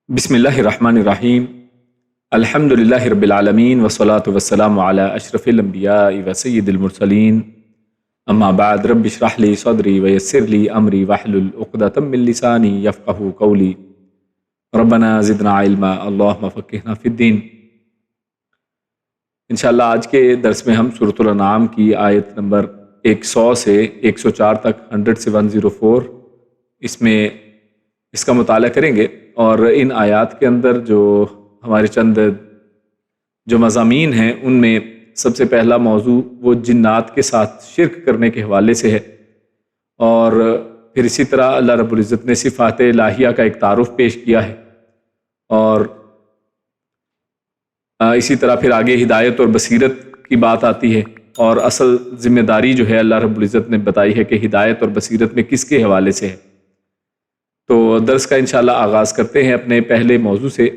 بسم اللہ الرحمن الرحیم الحمدللہ رب العالمین والصلاة والسلام علی اشرف الانبیاء وسید المرسلین اما بعد رب اشرح لی صدری ویسر لی امری واحلل عقدۃ من لسانی یفقہوا قولی ربنا زدنا علما اللہم فقہنا فی الدین۔ انشاءاللہ آج کے درس میں ہم سورۃ الانعام کی آیت نمبر 100 سے 104 تک 100 سے 104 اس کا مطالعہ کریں گے، اور ان آیات کے اندر جو ہمارے چند جو مضامین ہیں ان میں سب سے پہلا موضوع وہ جنات کے ساتھ شرک کرنے کے حوالے سے ہے، اور پھر اسی طرح اللہ رب العزت نے صفات الہیہ کا ایک تعارف پیش کیا ہے، اور اسی طرح پھر آگے ہدایت اور بصیرت کی بات آتی ہے، اور اصل ذمہ داری جو ہے اللہ رب العزت نے بتائی ہے کہ ہدایت اور بصیرت میں کس کے حوالے سے ہے۔ تو درس کا انشاءاللہ آغاز کرتے ہیں اپنے پہلے موضوع سے،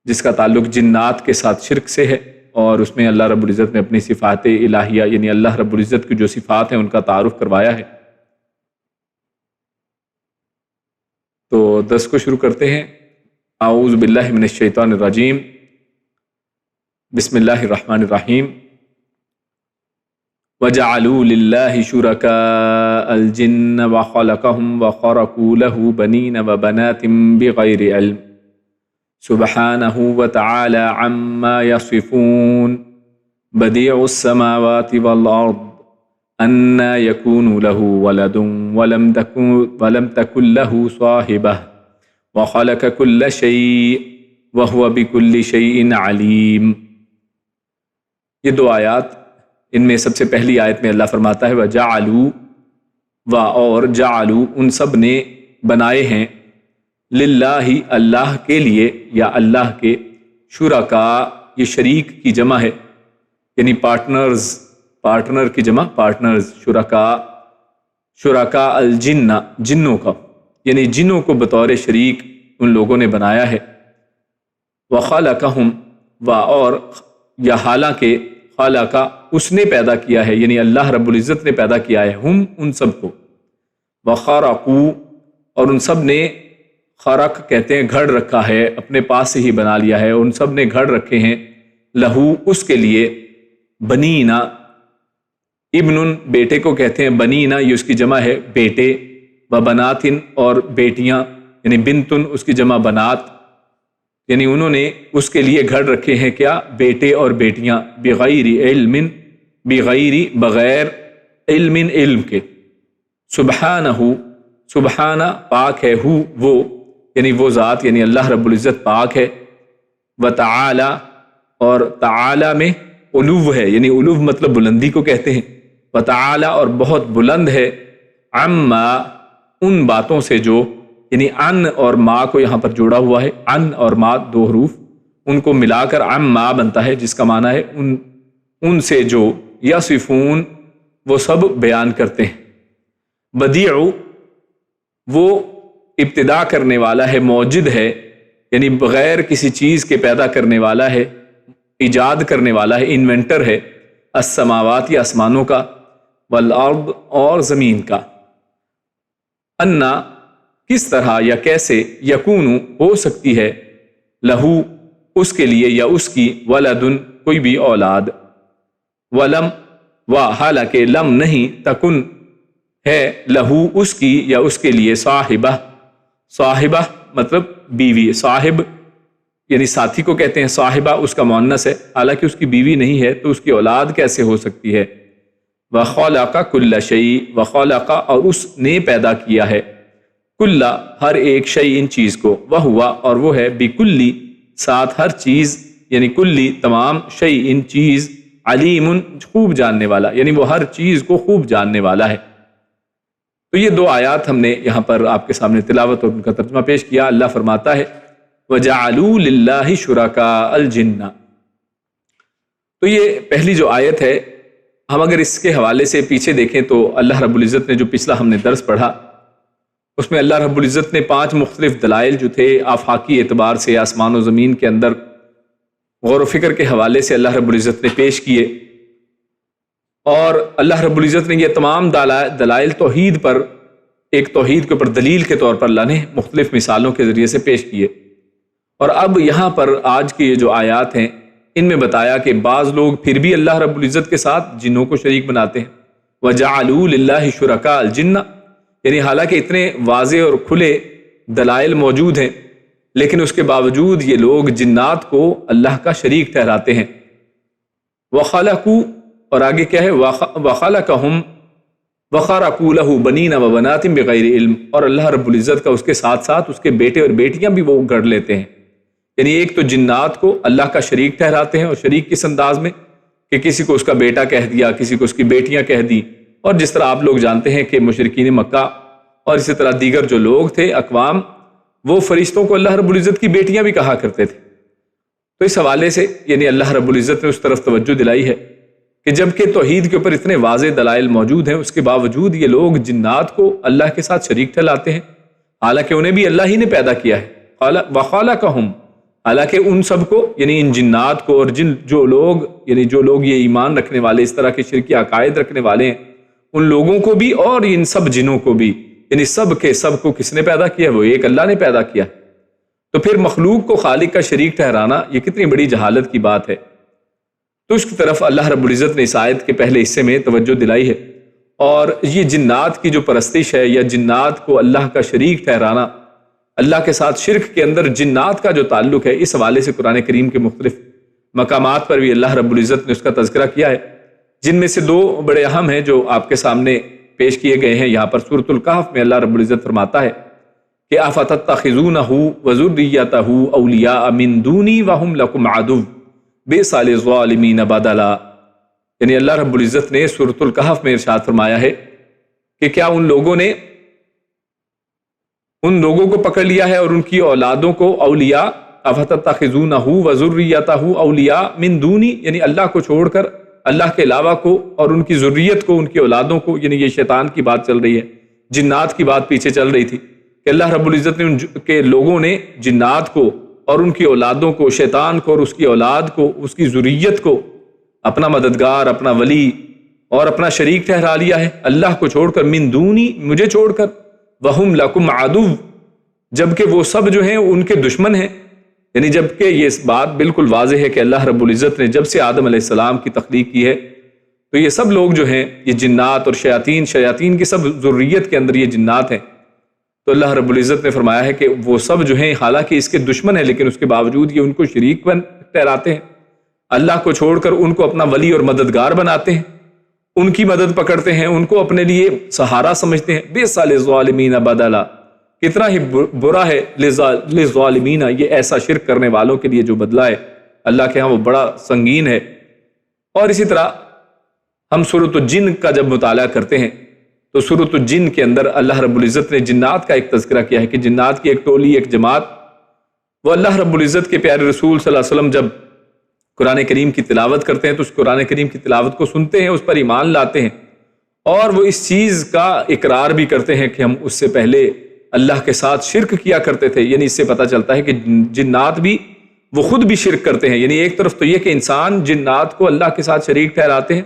جس کا تعلق جنات کے ساتھ شرک سے ہے، اور اس میں اللہ رب العزت نے اپنی صفات الہیہ یعنی اللہ رب العزت کی جو صفات ہیں ان کا تعارف کروایا ہے۔ تو درس کو شروع کرتے ہیں۔ اعوذ باللہ من الشیطان الرجیم، بسم اللہ الرحمن الرحیم۔ وَجَعَلُوا لِلَّهِ شُرَكَاءَ الْجِنَّ وَخَلَقَهُمْ وَخَرَقُوا لَهُ بَنِينَ وَبَنَاتٍ بِغَيْرِ عِلْمٍ سُبْحَانَهُ وَتَعَالَى عَمَّا يَصِفُونَ بَدِيعُ السَّمَاوَاتِ وَالْأَرْضِ أَنَّى يَكُونُ لَهُ وَلَدٌ وَلَمْ تَكُن لَهُ صَاحِبَةٌ وَخَلَقَ كُلَّ شَيْءٍ وَهُوَ بِكُلِّ شَيْءٍ عَلِيمٌ۔ یہ دو آیات، ان میں سب سے پہلی آیت میں اللہ فرماتا ہے وَجَعَلُوا اور جَعَلُوا ان سب نے بنائے ہیں، للہ اللہ کے لیے یا اللہ کے، شرکاء یہ شریک کی جمع ہے یعنی پارٹنر کی جمع پارٹنرز، شرکاء الجن جنوں کا، یعنی جنوں کو بطور شریک ان لوگوں نے بنایا ہے۔ وَخَلَقَهُمْ اور یا حالانکہ خالقہ اس نے پیدا کیا ہے، یعنی اللہ رب العزت نے پیدا کیا ہے، ہم ان سب کو، وَخَرَقُوا اور ان سب نے، خرق کہتے ہیں گھڑ رکھا ہے، اپنے پاس سے ہی بنا لیا ہے، ان سب نے گھڑ رکھے ہیں، لہو اس کے لیے، بنینا ابن بیٹے کو کہتے ہیں، بنینا یہ اس کی جمع ہے بیٹے، وبناتن اور بیٹیاں یعنی بنتن اس کی جمع بنات، یعنی انہوں نے اس کے لیے گھڑ رکھے ہیں کیا، بیٹے اور بیٹیاں، بغیر علم بغیر علم کے، سبحانہ پاک ہے، وہ یعنی وہ ذات یعنی اللہ رب العزت پاک ہے، وتعالی اور تعالی میں علو ہے، یعنی علو مطلب بلندی کو کہتے ہیں، وتعالی اور بہت بلند ہے، عما ان باتوں سے جو، یعنی ان اور ما کو یہاں پر جوڑا ہوا ہے، ان اور ما دو حروف، ان کو ملا کر عما بنتا ہے، جس کا معنی ہے ان سے جو، یصفون وہ سب بیان کرتے ہیں، بدیع وہ ابتدا کرنے والا ہے، موجد ہے یعنی بغیر کسی چیز کے پیدا کرنے والا ہے، ایجاد کرنے والا ہے، انوینٹر ہے، السماوات یا آسمانوں کا، والارض اور زمین کا، انا کس طرح یا کیسے، یکون ہو سکتی ہے، لہو اس کے لیے یا اس کی، ولدن کوئی بھی اولاد، ولم حالانکہ لم نہیں، تکن ہے، لہو اس کی یا اس کے لیے، صاحبہ مطلب بیوی، صاحب یعنی ساتھی کو کہتے ہیں، صاحبہ اس کا مؤنث ہے، حالانکہ اس کی بیوی نہیں ہے تو اس کی اولاد کیسے ہو سکتی ہے، وَخَلَقَ كُلَّ شَيْءٍ وَخَلَقَ اور اس نے پیدا کیا ہے، کل ہر ایک شیء ان چیز کو، وَهُوَ اور وہ ہے، بِكُلِّ ساتھ ہر چیز یعنی کلی تمام، شیء ان چیز، علیم خوب جاننے والا، یعنی وہ ہر چیز کو خوب جاننے والا ہے۔ تو یہ دو آیات ہم نے یہاں پر آپ کے سامنے تلاوت اور ان کا ترجمہ پیش کیا۔ اللہ فرماتا ہے وَجَعَلُوا لِلَّهِ شُرَكَاءَ الْجِنَّ، تو یہ پہلی جو آیت ہے، ہم اگر اس کے حوالے سے پیچھے دیکھیں تو اللہ رب العزت نے جو پچھلا ہم نے درس پڑھا اس میں اللہ رب العزت نے 5 مختلف دلائل جو تھے آفاقی اعتبار سے آسمان و زمین کے اندر غور و فکر کے حوالے سے اللہ رب العزت نے پیش کیے، اور اللہ رب العزت نے یہ تمام دلائل توحید پر ایک توحید کے اوپر دلیل کے طور پر اللہ نے مختلف مثالوں کے ذریعے سے پیش کیے۔ اور اب یہاں پر آج کی یہ جو آیات ہیں ان میں بتایا کہ بعض لوگ پھر بھی اللہ رب العزت کے ساتھ جنوں کو شریک بناتے ہیں۔ وَجَعَلُوا لِلَّهِ شُرَكَاءَ الْجِنَّ، یعنی حالانکہ اتنے واضح اور کھلے دلائل موجود ہیں لیکن اس کے باوجود یہ لوگ جنات کو اللہ کا شریک ٹھہراتے ہیں۔ وَخَلَقُوا، اور آگے کیا ہے، وَخَلَقَهُمْ وَخَرَقُوا لَهُ بَنِينَ وَبَنَاتٍ بِغَيْرِ علم، اور اللہ رب العزت کا اس کے ساتھ ساتھ اس کے بیٹے اور بیٹیاں بھی وہ گڑ لیتے ہیں۔ یعنی ایک تو جنات کو اللہ کا شریک ٹھہراتے ہیں، اور شریک کس انداز میں کہ کسی کو اس کا بیٹا کہہ دیا، کسی کو اس کی بیٹیاں کہہ دی، اور جس طرح آپ لوگ جانتے ہیں کہ مشرکین مکہ اور اسی طرح دیگر جو لوگ تھے اقوام، وہ فرشتوں کو اللہ رب العزت کی بیٹیاں بھی کہا کرتے تھے۔ تو اس حوالے سے یعنی اللہ رب العزت نے اس طرف توجہ دلائی ہے کہ جبکہ توحید کے اوپر اتنے واضح دلائل موجود ہیں اس کے باوجود یہ لوگ جنات کو اللہ کے ساتھ شریک ٹھہراتے ہیں، حالانکہ انہیں بھی اللہ ہی نے پیدا کیا ہے۔ وَخَلَقَهُمْ، حالانکہ ان سب کو یعنی ان جنات کو اور جو لوگ یہ ایمان رکھنے والے، اس طرح کے شرکی عقائد رکھنے والے ہیں، ان لوگوں کو بھی اور ان سب جنوں کو بھی، یعنی سب کے سب کو کس نے پیدا کیا؟ وہ ایک اللہ نے پیدا کیا۔ تو پھر مخلوق کو خالق کا شریک ٹھہرانا یہ کتنی بڑی جہالت کی بات ہے۔ تو اس کی طرف اللہ رب العزت نے اس آیت کے پہلے حصے میں توجہ دلائی ہے، اور یہ جنات کی جو پرستش ہے یا جنات کو اللہ کا شریک ٹھہرانا، اللہ کے ساتھ شرک کے اندر جنات کا جو تعلق ہے، اس حوالے سے قرآن کریم کے مختلف مقامات پر بھی اللہ رب العزت نے اس کا تذکرہ کیا ہے، جن میں سے دو بڑے اہم ہیں جو آپ کے سامنے پیش کیے گئے ہیں۔ یہاں پر سورۃ الکہف میں اللہ رب العزت فرماتا ہے کہ أَفَتَتَّخِذُونَهُ وَذُرِّيَّتَهُ أَوْلِيَاءَ مِن دُونِي وَهُمْ لَكُمْ عَدُوٌّ بِئْسَ لِلظَّالِمِينَ بَدَلًا۔ یعنی اللہ رب العزت نے سورۃ الکہف میں ارشاد فرمایا ہے کہ کیا ان لوگوں نے ان لوگوں کو پکڑ لیا ہے اور ان کی اولادوں کو اولیاء، أَفَتَتَّخِذُونَهُ وَذُرِّيَّتَهُ أَوْلِيَاءَ مِن دُونِي، یعنی اللہ کو چھوڑ کر اللہ کے علاوہ کو اور ان کی ذریت کو، ان کی اولادوں کو، یعنی یہ شیطان کی بات چل رہی ہے، جنات کی بات پیچھے چل رہی تھی کہ اللہ رب العزت نے ان کے لوگوں نے جنات کو اور ان کی اولادوں کو، شیطان کو اور اس کی اولاد کو، اس کی ذریت کو اپنا مددگار، اپنا ولی اور اپنا شریک ٹھہرا لیا ہے، اللہ کو چھوڑ کر، من دونی، مجھے چھوڑ کر، وہم لکم عدو، جبکہ وہ سب جو ہیں ان کے دشمن ہیں۔ یعنی جبکہ یہ اس بات بالکل واضح ہے کہ اللہ رب العزت نے جب سے آدم علیہ السلام کی تخلیق کی ہے تو یہ سب لوگ جو ہیں، یہ جنات اور شیاطین کی سب ذریت کے اندر یہ جنات ہیں، تو اللہ رب العزت نے فرمایا ہے کہ وہ سب جو ہیں حالانکہ اس کے دشمن ہیں لیکن اس کے باوجود یہ ان کو شریک ٹھہراتے ہیں، اللہ کو چھوڑ کر ان کو اپنا ولی اور مددگار بناتے ہیں، ان کی مدد پکڑتے ہیں، ان کو اپنے لیے سہارا سمجھتے ہیں۔ بئس للظالمین بدلا، کتنا ہی برا ہے للظالمین، یہ ایسا شرک کرنے والوں کے لیے جو بدلہ ہے اللہ کے ہاں وہ بڑا سنگین ہے۔ اور اسی طرح ہم سورۃ الجن کا جب مطالعہ کرتے ہیں تو سورۃ الجن کے اندر اللہ رب العزت نے جنات کا ایک تذکرہ کیا ہے کہ جنات کی ایک ٹولی، ایک جماعت، وہ اللہ رب العزت کے پیارے رسول صلی اللہ علیہ وسلم جب قرآن کریم کی تلاوت کرتے ہیں تو اس قرآن کریم کی تلاوت کو سنتے ہیں، اس پر ایمان لاتے ہیں، اور وہ اس چیز کا اقرار بھی کرتے ہیں کہ ہم اس سے پہلے اللہ کے ساتھ شرک کیا کرتے تھے۔ یعنی اس سے پتہ چلتا ہے کہ جنات بھی وہ خود بھی شرک کرتے ہیں۔ یعنی ایک طرف تو یہ کہ انسان جنات کو اللہ کے ساتھ شریک ٹھہراتے ہیں،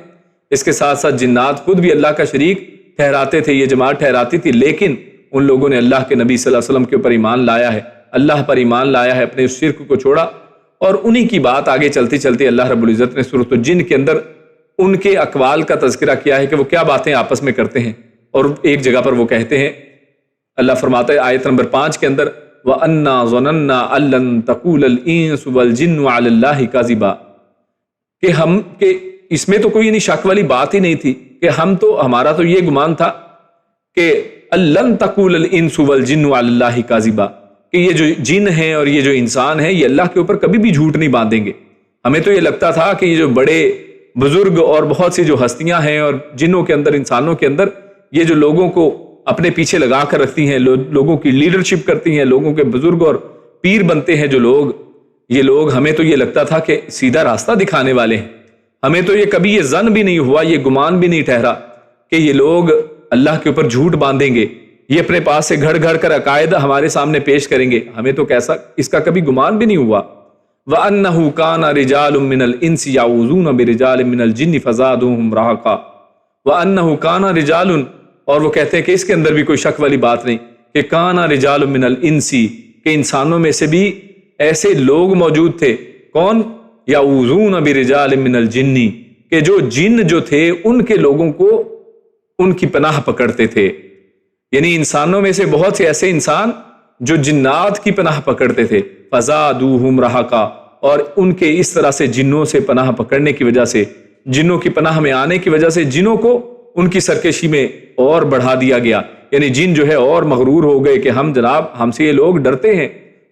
اس کے ساتھ ساتھ جنات خود بھی اللہ کا شریک ٹھہراتے تھے، یہ جماعت ٹھہراتی تھی، لیکن ان لوگوں نے اللہ کے نبی صلی اللہ علیہ وسلم کے اوپر ایمان لایا ہے، اللہ پر ایمان لایا ہے، اپنے اس شرک کو چھوڑا، اور انہی کی بات آگے چلتی چلتی اللہ رب العزت نے سورۃ الجن کے اندر ان کے اقوال کا تذکرہ کیا ہے کہ وہ کیا باتیں آپس میں کرتے ہیں۔ اور ایک جگہ پر وہ کہتے ہیں، اللہ فرماتا ہے آیت نمبر 5 کے اندر، وَأَنَّا ظَنَنَّا أَن لَّن تَقُولَ الْإِنسُ وَالْجِنُّ عَلَى اللَّهِ كَذِبًا، کہ اس میں تو کوئی یعنی شک والی بات ہی نہیں تھی کہ ہمارا تو یہ گمان تھا کہ لَن تَقُولَ الْإِنسُ وَالْجِنُّ عَلَى اللَّهِ كَذِبًا، کہ یہ جو جن ہیں اور یہ جو انسان ہیں یہ اللہ کے اوپر کبھی بھی جھوٹ نہیں باندھیں گے۔ ہمیں تو یہ لگتا تھا کہ یہ جو بڑے بزرگ اور بہت سی جو ہستیاں ہیں اور جنوں کے اندر، انسانوں کے اندر، یہ جو لوگوں کو اپنے پیچھے لگا کر رکھتی ہیں، لوگوں کی لیڈرشپ کرتی ہیں، لوگوں کے بزرگ اور پیر بنتے ہیں جو لوگ، یہ لوگ، ہمیں تو یہ لگتا تھا کہ سیدھا راستہ دکھانے والے ہیں۔ ہمیں تو یہ کبھی یہ ظن بھی نہیں ہوا، یہ گمان بھی نہیں ٹھہرا کہ یہ لوگ اللہ کے اوپر جھوٹ باندھیں گے، یہ اپنے پاس سے گھڑ گھڑ کر عقائد ہمارے سامنے پیش کریں گے، ہمیں تو کیسا اس کا کبھی گمان بھی نہیں ہوا۔ وَأَنَّهُ كَانَ رِجَالٌ مِّنَ الْإِنسِ يَعُوذُونَ بِرِجَالٍ مِّنَ الْجِنِّ فَزَادُوهُمْ رَهَقًا وَأَنَّهُ كَانَ رِجَالٌ، اور وہ کہتے ہیں کہ اس کے اندر بھی کوئی شک والی بات نہیں کہ کانا رجال من الانسی، کہ انسانوں میں سے بھی ایسے لوگ موجود تھے، کون؟ یعوذون برجال من الجنی، کہ جو جن جو تھے ان کے لوگوں کو ان کی پناہ پکڑتے تھے. یعنی انسانوں میں سے بہت سے ایسے انسان جو جنات کی پناہ پکڑتے تھے. فزادوہم رہقا، اور ان کے اس طرح سے جنوں سے پناہ پکڑنے کی وجہ سے، جنوں کی پناہ میں آنے کی وجہ سے جنوں کو ان کی سرکشی میں اور بڑھا دیا گیا. یعنی جن جو ہے اور مغرور ہو گئے کہ ہم جناب ہم سے یہ لوگ ڈرتے ہیں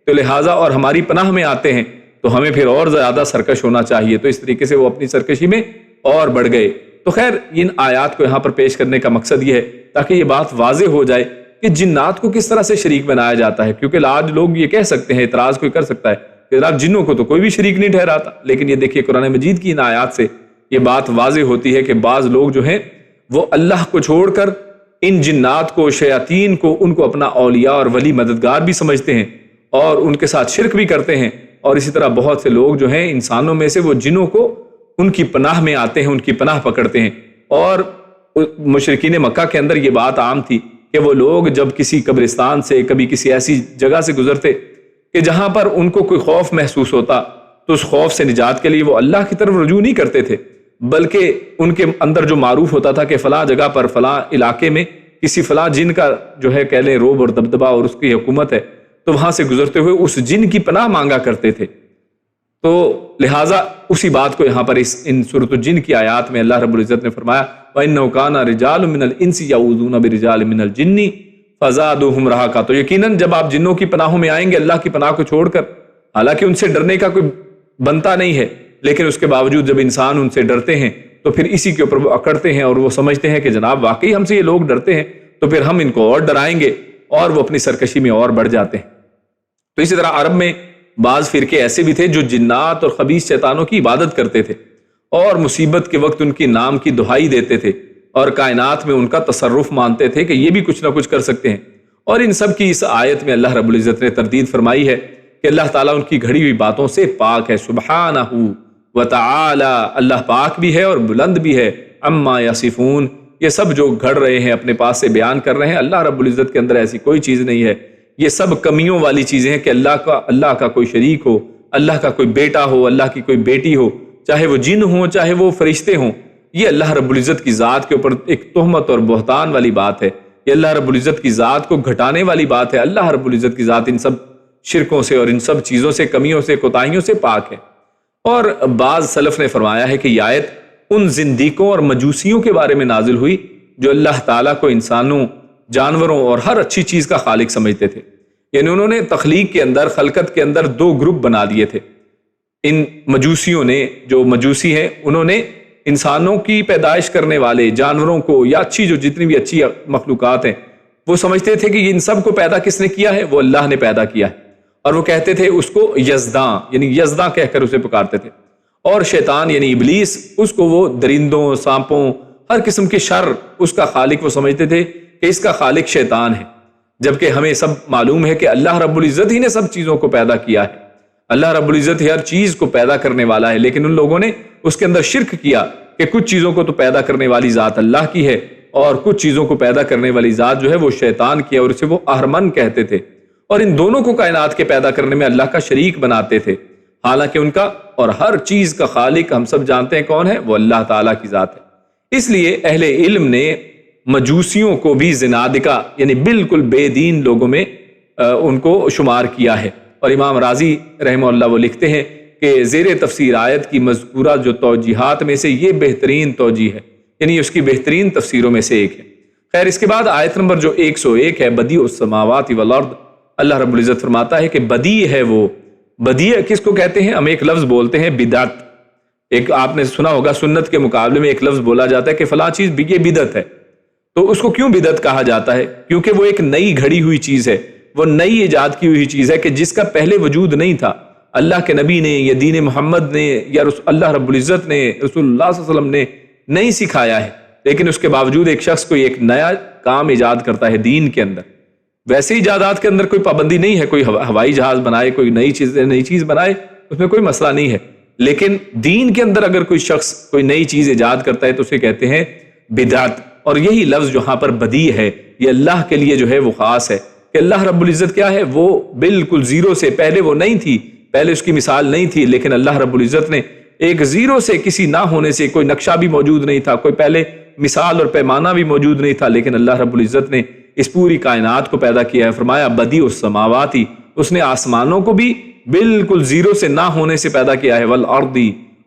تو لہٰذا اور ہماری پناہ میں آتے ہیں تو ہمیں پھر اور زیادہ سرکش ہونا چاہیے. تو اس طریقے سے وہ اپنی سرکشی میں اور بڑھ گئے. تو خیر ان آیات کو یہاں پر پیش کرنے کا مقصد یہ ہے تاکہ یہ بات واضح ہو جائے کہ جنات کو کس طرح سے شریک بنایا جاتا ہے. کیونکہ آج لوگ یہ کہہ سکتے ہیں، اعتراض کوئی کر سکتا ہے کہ جناب جنوں کو تو کوئی بھی شریک نہیں ٹھہراتا، لیکن یہ دیکھیے قرآن مجید کی ان آیات سے یہ بات واضح ہوتی ہے کہ بعض لوگ جو ہیں وہ اللہ کو چھوڑ کر ان جنات کو، شیاطین کو، ان کو اپنا اولیاء اور ولی مددگار بھی سمجھتے ہیں اور ان کے ساتھ شرک بھی کرتے ہیں. اور اسی طرح بہت سے لوگ جو ہیں انسانوں میں سے وہ جنوں کو ان کی پناہ میں آتے ہیں، ان کی پناہ پکڑتے ہیں. اور مشرکین مکہ کے اندر یہ بات عام تھی کہ وہ لوگ جب کسی قبرستان سے، کبھی کسی ایسی جگہ سے گزرتے کہ جہاں پر ان کو کوئی خوف محسوس ہوتا تو اس خوف سے نجات کے لیے وہ اللہ کی طرف رجوع نہیں کرتے تھے، بلکہ ان کے اندر جو معروف ہوتا تھا کہ فلاں جگہ پر، فلاں علاقے میں کسی فلاں جن کا جو ہے کہہ لیں روب اور دبدبہ اور اس کی حکومت ہے، تو وہاں سے گزرتے ہوئے اس جن کی پناہ مانگا کرتے تھے. تو لہٰذا اسی بات کو یہاں پر ان سورۃ الجن کی آیات میں اللہ رب العزت نے فرمایا وَإِنَّهُ كَانَ رِجَالٌ مِّنَ الْإِنسِ يَعُوذُونَ بِرِجَالٍ مِّنَ الْجِنِّ فَزَادُوهُمْ رَهَقًا. تو یقیناً جب آپ جنوں کی پناہوں میں آئیں گے اللہ کی پناہ کو چھوڑ کر، حالانکہ ان سے ڈرنے کا کوئی بنتا نہیں ہے، لیکن اس کے باوجود جب انسان ان سے ڈرتے ہیں تو پھر اسی کے اوپر وہ اکڑتے ہیں اور وہ سمجھتے ہیں کہ جناب واقعی ہم سے یہ لوگ ڈرتے ہیں تو پھر ہم ان کو اور ڈرائیں گے، اور وہ اپنی سرکشی میں اور بڑھ جاتے ہیں. تو اسی طرح عرب میں بعض فرقے ایسے بھی تھے جو جنات اور خبیث شیطانوں کی عبادت کرتے تھے اور مصیبت کے وقت ان کی نام کی دہائی دیتے تھے اور کائنات میں ان کا تصرف مانتے تھے کہ یہ بھی کچھ نہ کچھ کر سکتے ہیں. اور ان سب کی اس آیت میں اللہ رب العزت نے تردید فرمائی ہے کہ اللہ تعالیٰ ان کی گھڑی ہوئی باتوں سے پاک ہے. سبحانہ وتعالی، اللہ پاک بھی ہے اور بلند بھی ہے. عما یصفون، یہ سب جو گھڑ رہے ہیں اپنے پاس سے بیان کر رہے ہیں، اللہ رب العزت کے اندر ایسی کوئی چیز نہیں ہے. یہ سب کمیوں والی چیزیں ہیں کہ اللہ کا کوئی شریک ہو، اللہ کا کوئی بیٹا ہو، اللہ کی کوئی بیٹی ہو، چاہے وہ جن ہوں چاہے وہ فرشتے ہوں. یہ اللہ رب العزت کی ذات کے اوپر ایک تہمت اور بہتان والی بات ہے. یہ اللہ رب العزت کی ذات کو گھٹانے والی بات ہے. اللہ رب العزت کی ذات ان سب شرکوں سے اور ان سب چیزوں سے، کمیوں سے، کوتاہیوں سے پاک ہے. اور بعض سلف نے فرمایا ہے کہ یہ آیت ان زندیقوں اور مجوسیوں کے بارے میں نازل ہوئی جو اللہ تعالیٰ کو انسانوں، جانوروں اور ہر اچھی چیز کا خالق سمجھتے تھے. یعنی انہوں نے تخلیق کے اندر، خلقت کے اندر دو گروپ بنا دیے تھے. ان مجوسیوں نے، جو مجوسی ہیں، انہوں نے انسانوں کی پیدائش کرنے والے جانوروں کو یا اچھی جو جتنی بھی اچھی مخلوقات ہیں وہ سمجھتے تھے کہ ان سب کو پیدا کس نے کیا ہے؟ وہ اللہ نے پیدا کیا ہے. اور وہ کہتے تھے اس کو یزداں، یعنی یزداں کہہ کر اسے پکارتے تھے. اور شیطان یعنی ابلیس، اس کو وہ درندوں، سانپوں، ہر قسم کے شر اس کا خالق وہ سمجھتے تھے کہ اس کا خالق شیطان ہے. جبکہ ہمیں سب معلوم ہے کہ اللہ رب العزت ہی نے سب چیزوں کو پیدا کیا ہے. اللہ رب العزت ہی ہر چیز کو پیدا کرنے والا ہے. لیکن ان لوگوں نے اس کے اندر شرک کیا کہ کچھ چیزوں کو تو پیدا کرنے والی ذات اللہ کی ہے اور کچھ چیزوں کو پیدا کرنے والی ذات جو ہے وہ شیطان کی ہے، اور اسے وہ اہرمن کہتے تھے. اور ان دونوں کو کائنات کے پیدا کرنے میں اللہ کا شریک بناتے تھے، حالانکہ ان کا اور ہر چیز کا خالق ہم سب جانتے ہیں کون ہے؟ وہ اللہ تعالیٰ کی ذات ہے. اس لیے اہل علم نے مجوسیوں کو بھی زنادقہ یعنی بالکل بے دین لوگوں میں ان کو شمار کیا ہے. اور امام رازی رحمہ اللہ وہ لکھتے ہیں کہ زیر تفسیر آیت کی مذکورہ جو توجیحات میں سے یہ بہترین توجیح ہے، یعنی اس کی بہترین تفسیروں میں سے ایک ہے. خیر اس کے بعد آیت نمبر جو 101 ہے، بدیع السماوات والارض، اللہ رب العزت فرماتا ہے کہ بدیع ہے وہ. بدیع کس کو کہتے ہیں؟ ہم ایک لفظ بولتے ہیں بدعت. ایک آپ نے سنا ہوگا سنت کے مقابلے میں ایک لفظ بولا جاتا ہے کہ فلاں چیز یہ بدعت ہے. تو اس کو کیوں بدعت کہا جاتا ہے؟ کیونکہ وہ ایک نئی گھڑی ہوئی چیز ہے، وہ نئی ایجاد کی ہوئی چیز ہے کہ جس کا پہلے وجود نہیں تھا. اللہ کے نبی نے یا دین محمد نے یا اللہ رب العزت نے، رسول اللہ صلی اللہ علیہ وسلم نے نہیں سکھایا ہے. لیکن اس کے باوجود ایک شخص کوئی ایک نیا کام ایجاد کرتا ہے دین کے اندر. ویسے ایجادات کے اندر کوئی پابندی نہیں ہے، کوئی ہوائی جہاز بنائے، کوئی نئی چیز بنائے، اس میں کوئی مسئلہ نہیں ہے. لیکن دین کے اندر اگر کوئی شخص کوئی نئی چیز ایجاد کرتا ہے تو اسے کہتے ہیں بدعت. اور یہی لفظ جہاں پر بدی ہے یہ اللہ کے لیے جو ہے وہ خاص ہے کہ اللہ رب العزت کیا ہے، وہ بالکل زیرو سے، پہلے وہ نہیں تھی، پہلے اس کی مثال نہیں تھی، لیکن اللہ رب العزت نے ایک زیرو سے، کسی نہ ہونے سے، کوئی نقشہ بھی موجود نہیں تھا، کوئی پہلے مثال اور پیمانہ بھی موجود نہیں تھا، لیکن اللہ رب العزت نے اس پوری کائنات کو پیدا کیا ہے۔ فرمایا بدیع السماوات، اس نے آسمانوں کو بھی بالکل زیرو سے، نہ ہونے سے پیدا کیا ہے، والارض،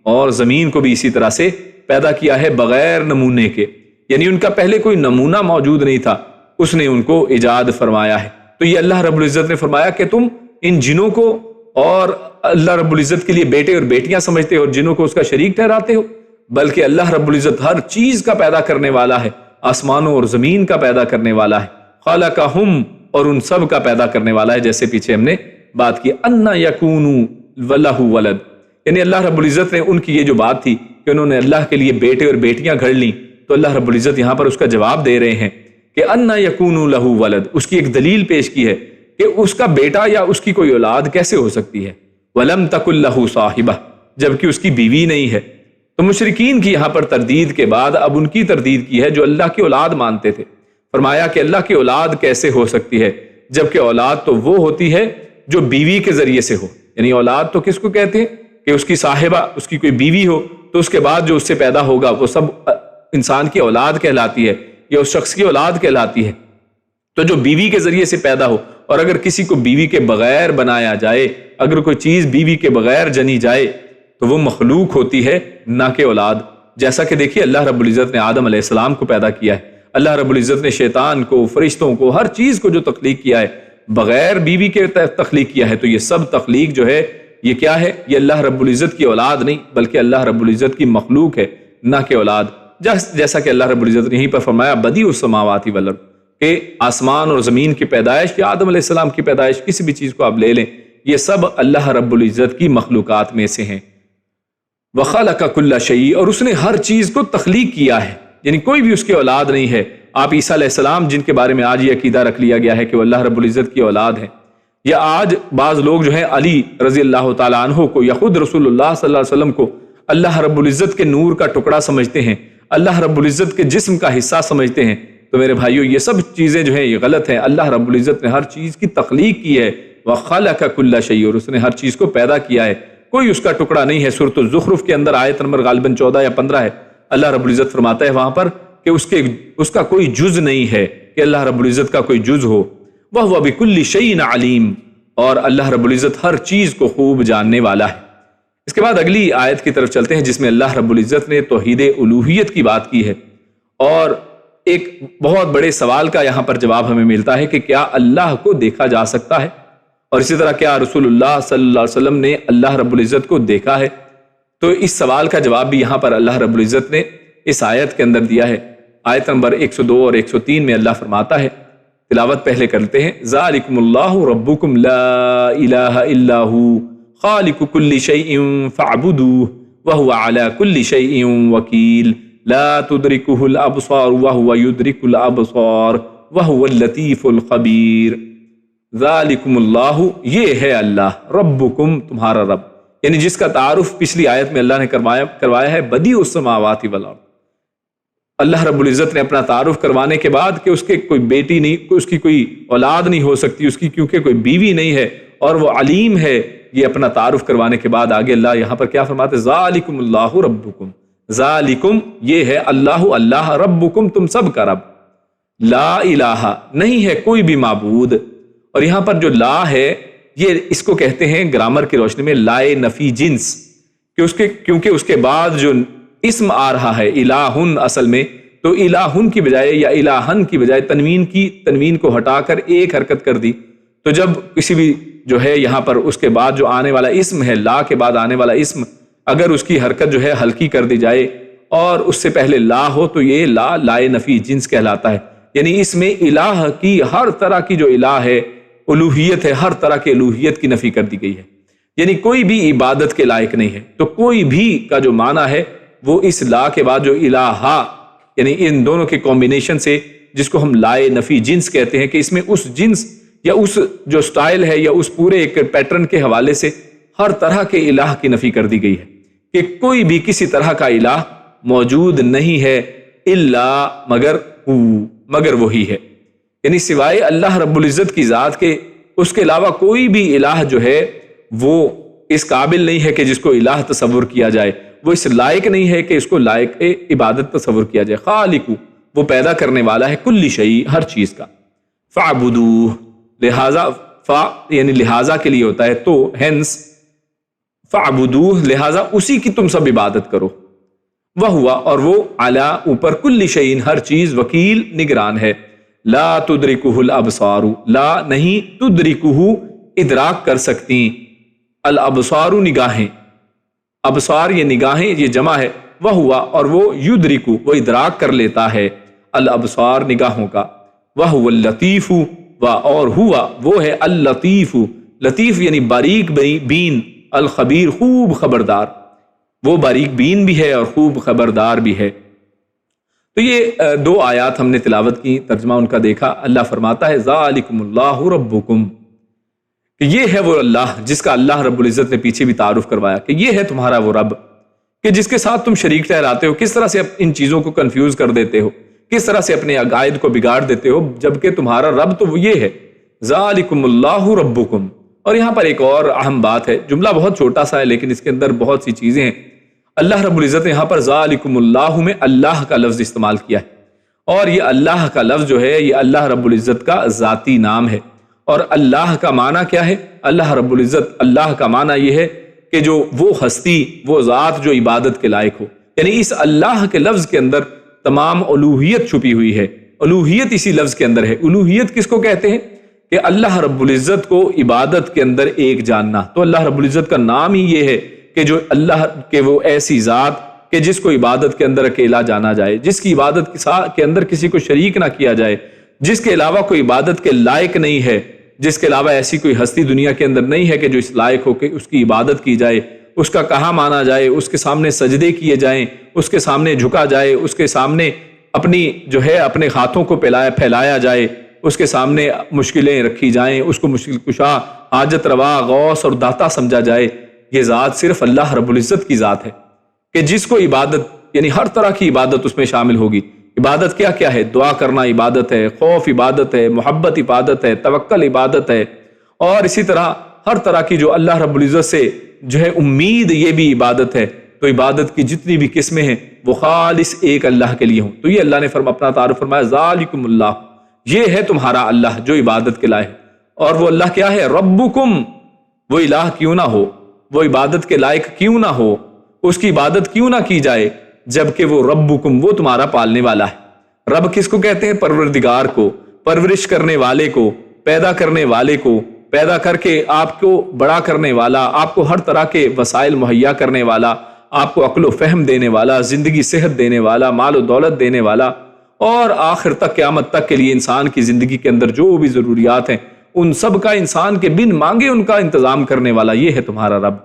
اور زمین کو بھی اسی طرح سے پیدا کیا ہے بغیر نمونے کے، یعنی ان کا پہلے کوئی نمونہ موجود نہیں تھا، اس نے ان کو ایجاد فرمایا ہے۔ تو یہ اللہ رب العزت نے فرمایا کہ تم ان جنوں کو اور اللہ رب العزت کے لیے بیٹے اور بیٹیاں سمجھتے ہو اور جنوں کو اس کا شریک ٹھہراتے ہو، بلکہ اللہ رب العزت ہر چیز کا پیدا کرنے والا ہے، آسمانوں اور زمین کا پیدا کرنے والا ہے، خلقہم، اور ان سب کا پیدا کرنے والا ہے، جیسے پیچھے ہم نے بات کی، انا یکونوا لہ ولد، یعنی اللہ رب العزت نے ان کی یہ جو بات تھی کہ انہوں نے اللہ کے لیے بیٹے اور بیٹیاں گھڑ لیں، تو اللہ رب العزت یہاں پر اس کا جواب دے رہے ہیں کہ انا یکون لہ ولد، اس کی ایک دلیل پیش کی ہے کہ اس کا بیٹا یا اس کی کوئی اولاد کیسے ہو سکتی ہے، ولم تکن لہ صاحبہ، جبکہ اس کی بیوی نہیں ہے۔ تو مشرکین کی یہاں پر تردید کے بعد اب ان کی تردید کی ہے جو اللہ کی اولاد مانتے تھے۔ فرمایا کہ اللہ کی اولاد کیسے ہو سکتی ہے، جبکہ اولاد تو وہ ہوتی ہے جو بیوی کے ذریعے سے ہو، یعنی اولاد تو کس کو کہتے ہیں کہ اس کی صاحبہ، اس کی کوئی بیوی ہو، تو اس کے بعد جو اس سے پیدا ہوگا وہ سب انسان کی اولاد کہلاتی ہے یا اس شخص کی اولاد کہلاتی ہے۔ تو جو بیوی کے ذریعے سے پیدا ہو، اور اگر کسی کو بیوی کے بغیر بنایا جائے، اگر کوئی چیز بیوی کے بغیر جنی جائے تو وہ مخلوق ہوتی ہے، نہ کہ اولاد۔ جیسا کہ دیکھیے اللہ رب العزت نے آدم علیہ السلام کو پیدا کیا ہے، اللہ رب العزت نے شیطان کو، فرشتوں کو، ہر چیز کو جو تخلیق کیا ہے بغیر بیوی کے تخلیق کیا ہے، تو یہ سب تخلیق جو ہے یہ کیا ہے، یہ اللہ رب العزت کی اولاد نہیں بلکہ اللہ رب العزت کی مخلوق ہے، نہ کہ اولاد۔ جیسا کہ اللہ رب العزت نے یہیں پر فرمایا بدیع السماوات والارض، کہ آسمان اور زمین کی پیدائش یا آدم علیہ السلام کی پیدائش، کسی بھی چیز کو آپ لے لیں، یہ سب اللہ رب العزت کی مخلوقات میں سے ہیں۔ وَخَلَقَ كُلَّ شَيْءٍ، اور اس نے ہر چیز کو تخلیق کیا ہے، یعنی کوئی بھی اس کی اولاد نہیں ہے۔ آپ عیسیٰ علیہ السلام جن کے بارے میں آج یہ عقیدہ رکھ لیا گیا ہے کہ وہ اللہ رب العزت کی اولاد ہیں، یا آج بعض لوگ جو ہیں علی رضی اللہ تعالیٰ عنہ کو یا خود رسول اللہ صلی اللہ علیہ وسلم کو اللہ رب العزت کے نور کا ٹکڑا سمجھتے ہیں، اللہ رب العزت کے جسم کا حصہ سمجھتے ہیں، تو میرے بھائیو یہ سب چیزیں جو ہیں یہ غلط ہیں۔ اللہ رب العزت نے ہر چیز کی تخلیق کی ہے، وَخَلَقَ كُلَّ شَيْءٍ، اور اس نے ہر چیز کو پیدا کیا ہے، کوئی اس کا ٹکڑا نہیں ہے۔ سورۃ الزخرف کے اندر آیت نمبر غالباً 14 یا 15 ہے، اللہ رب العزت فرماتا ہے وہاں پر کہ اس کا کوئی جز نہیں ہے، کہ اللہ رب العزت کا کوئی جز ہو۔ وَهُوَ بِكُلِّ شَيْءٍ عَلِيمٌ، اور اللہ رب العزت ہر چیز کو خوب جاننے والا ہے۔ اس کے بعد اگلی آیت کی طرف چلتے ہیں جس میں اللہ رب العزت نے توحید الوہیت کی بات کی ہے، اور ایک بہت بڑے سوال کا یہاں پر جواب ہمیں ملتا ہے کہ کیا اللہ کو دیکھا جا سکتا ہے، اور اسی طرح کیا رسول اللہ صلی اللہ علیہ وسلم نے اللہ رب العزت کو دیکھا ہے؟ تو اس سوال کا جواب بھی یہاں پر اللہ رب العزت نے اس آیت کے اندر دیا ہے۔ آیت نمبر 102 اور 103 میں اللہ فرماتا ہے، تلاوت پہلے کرتے ہیں، ذالکم اللہ ربکم لا الہ الا ہو خالق کل شیء فاعبدوہ وہو علی کل شیء وکیل لا تدرکہ الابصار وہو یدرک الابصار وہو اللطیف الخبیر۔ ذالکم اللہ، یہ ہے اللہ، ربکم، تمہارا رب، یعنی جس کا تعارف پچھلی آیت میں اللہ نے کروایا ہے، بدیع السماوات والارض۔ اللہ رب العزت نے اپنا تعارف کروانے کے بعد کہ اس کے کوئی بیٹی نہیں، اس کی کوئی اولاد نہیں ہو سکتی، اس کی کیونکہ کوئی بیوی نہیں ہے اور وہ علیم ہے، یہ اپنا تعارف کروانے کے بعد آگے اللہ یہاں پر کیا فرماتے ہیں، ذالکم اللہ ربکم، ذالکم یہ ہے اللہ، اللہ ربکم تم سب کا رب، لا الہ نہیں ہے کوئی بھی معبود۔ اور یہاں پر جو لا ہے یہ اس کو کہتے ہیں گرامر کی روشنی میں لائے نفی جنس، کہ کیونکہ اس کے بعد جو اسم آ رہا ہے الہن، اصل میں تو الہن کی بجائے یا الہن کی بجائے تنوین کو ہٹا کر ایک حرکت کر دی، تو جب کسی بھی جو ہے یہاں پر اس کے بعد جو آنے والا اسم ہے، لا کے بعد آنے والا اسم، اگر اس کی حرکت جو ہے ہلکی کر دی جائے اور اس سے پہلے لا ہو تو یہ لا لائے نفی جنس کہلاتا ہے، یعنی اس میں الہ کی ہر طرح کی جو الہ ہے، الوہیت ہے، ہر طرح کے الوہیت کی نفی کر دی گئی ہے، یعنی کوئی بھی عبادت کے لائق نہیں ہے۔ تو کوئی بھی کا جو معنی ہے وہ اس لا کے بعد جو الہ، یعنی ان دونوں کے کمبینیشن سے، جس کو ہم لائے نفی جنس کہتے ہیں، کہ اس میں اس جنس یا اس جو سٹائل ہے یا اس پورے ایک پیٹرن کے حوالے سے ہر طرح کے الہ کی نفی کر دی گئی ہے، کہ کوئی بھی کسی طرح کا الہ موجود نہیں ہے۔ الا مگر وہی ہے، یعنی سوائے اللہ رب العزت کی ذات کے اس کے علاوہ کوئی بھی الہ جو ہے وہ اس قابل نہیں ہے کہ جس کو الہ تصور کیا جائے، وہ اس لائق نہیں ہے کہ اس کو لائق عبادت تصور کیا جائے۔ خالق، وہ پیدا کرنے والا ہے، کل شیء، ہر چیز کا۔ فاعبدوہ، لہذا یعنی لہذا کے لیے ہوتا ہے، تو ہینس فاعبدوہ، لہذا اسی کی تم سب عبادت کرو۔ وہوا، اور وہ علی، اوپر، کل شیء، ہر چیز، وکیل، نگران ہے۔ لا تدرکہ الابصار، لا نہیں، تدرکہ ادراک کر سکتی، الابصار نگاہیں، ابصار یہ نگاہیں، یہ جمع ہے، وہوا، اور وہ یدرکو، وہ ادراک کر لیتا ہے، الابصار نگاہوں کا۔ وہو اللطیف، اور ہوا وہ ہے اللطیف، لطیف یعنی باریک بین، الخبیر خوب خبردار، وہ باریک بین بھی ہے اور خوب خبردار بھی ہے۔ تو یہ دو آیات ہم نے تلاوت کی، ترجمہ ان کا دیکھا۔ اللہ فرماتا ہے ذالکم اللہ ربکم، کہ یہ ہے وہ اللہ جس کا اللہ رب العزت نے پیچھے بھی تعارف کروایا کہ یہ ہے تمہارا وہ رب کہ جس کے ساتھ تم شریک ٹھہراتے ہو، کس طرح سے ان چیزوں کو کنفیوز کر دیتے ہو، کس طرح سے اپنے عقائد کو بگاڑ دیتے ہو، جبکہ تمہارا رب تو وہ یہ ہے، ذالکم اللہ ربکم۔ اور یہاں پر ایک اور اہم بات ہے، جملہ بہت چھوٹا سا ہے لیکن اس کے اندر بہت سی چیزیں ہیں۔ اللہ رب العزت نے یہاں پر ذالکم اللہ میں اللہ کا لفظ استعمال کیا ہے، اور یہ اللہ کا لفظ جو ہے یہ اللہ رب العزت کا ذاتی نام ہے۔ اور اللہ کا معنی کیا ہے؟ اللہ رب العزت، اللہ کا معنی یہ ہے کہ جو وہ ہستی، وہ ذات جو عبادت کے لائق ہو، یعنی اس اللہ کے لفظ کے اندر تمام الوہیت چھپی ہوئی ہے، الوہیت اسی لفظ کے اندر ہے۔ الوہیت کس کو کہتے ہیں؟ کہ اللہ رب العزت کو عبادت کے اندر ایک جاننا۔ تو اللہ رب العزت کا نام ہی یہ ہے کہ جو اللہ کے وہ ایسی ذات کہ جس کو عبادت کے اندر اکیلا جانا جائے، جس کی عبادت کے اندر کسی کو شریک نہ کیا جائے، جس کے علاوہ کوئی عبادت کے لائق نہیں ہے، جس کے علاوہ ایسی کوئی ہستی دنیا کے اندر نہیں ہے کہ جو اس لائق ہو کہ اس کی عبادت کی جائے، اس کا کہا مانا جائے، اس کے سامنے سجدے کیے جائیں، اس کے سامنے جھکا جائے، اس کے سامنے اپنی جو ہے اپنے ہاتھوں کو پھیلایا جائے، اس کے سامنے مشکلیں رکھی جائیں، اس کو مشکل کشا، حاجت روا، غوث اور داتا سمجھا جائے۔ یہ ذات صرف اللہ رب العزت کی ذات ہے کہ جس کو عبادت یعنی ہر طرح کی عبادت اس میں شامل ہوگی۔ عبادت کیا کیا ہے؟ دعا کرنا عبادت ہے، خوف عبادت ہے، محبت عبادت ہے، توکل عبادت ہے، اور اسی طرح ہر طرح کی جو اللہ رب العزت سے جو ہے امید، یہ بھی عبادت ہے۔ تو عبادت کی جتنی بھی قسمیں ہیں وہ خالص ایک اللہ کے لیے ہوں۔ تو یہ اللہ نے اپنا تعارف فرمایا ذالکم اللہ، یہ ہے تمہارا اللہ جو عبادت کے لائق ہے۔ اور وہ اللہ کیا ہے؟ ربکم، وہ الہ کیوں نہ ہو، وہ عبادت کے لائق کیوں نہ ہو، اس کی عبادت کیوں نہ کی جائے، جبکہ وہ ربکم، وہ تمہارا پالنے والا ہے۔ رب کس کو کہتے ہیں؟ پروردگار کو، پرورش کرنے والے کو، پیدا کرنے والے کو، پیدا کر کے آپ کو بڑا کرنے والا، آپ کو ہر طرح کے وسائل مہیا کرنے والا، آپ کو عقل و فہم دینے والا، زندگی صحت دینے والا، مال و دولت دینے والا، اور آخر تک قیامت تک کے لیے انسان کی زندگی کے اندر جو بھی ضروریات ہیں ان سب کا انسان کے بن مانگے ان کا انتظام کرنے والا، یہ ہے تمہارا رب۔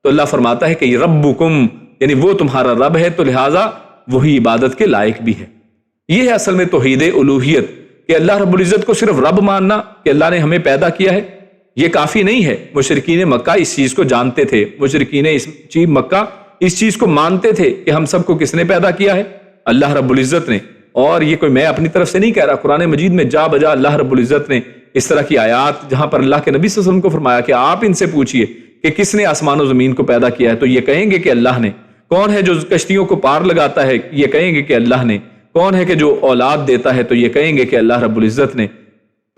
تو اللہ فرماتا ہے کہ یہ ربکم، یعنی وہ تمہارا رب ہے، تو لہٰذا وہی عبادت کے لائق بھی ہے۔ یہ ہے اصل میں توحید الوہیت، کہ اللہ رب العزت کو صرف رب ماننا کہ اللہ نے ہمیں پیدا کیا ہے، یہ کافی نہیں ہے۔ مشرکین مکہ اس چیز کو جانتے تھے، مشرکین مکہ اس چیز کو مانتے تھے کہ ہم سب کو کس نے پیدا کیا ہے؟ اللہ رب العزت نے۔ اور یہ کوئی میں اپنی طرف سے نہیں کہہ رہا، قرآن مجید میں جا بجا اللہ رب العزت نے اس طرح کی آیات جہاں پر اللہ کے نبی صلی اللہ علیہ وسلم کو فرمایا کہ آپ ان سے پوچھئے کہ کس نے آسمان و زمین کو پیدا کیا ہے، تو یہ کہیں گے کہ اللہ نے۔ کون ہے جو کشتیوں کو پار لگاتا ہے؟ یہ کہیں گے کہ اللہ نے۔ کون ہے کہ جو اولاد دیتا ہے؟ تو یہ کہیں گے کہ اللہ رب العزت نے۔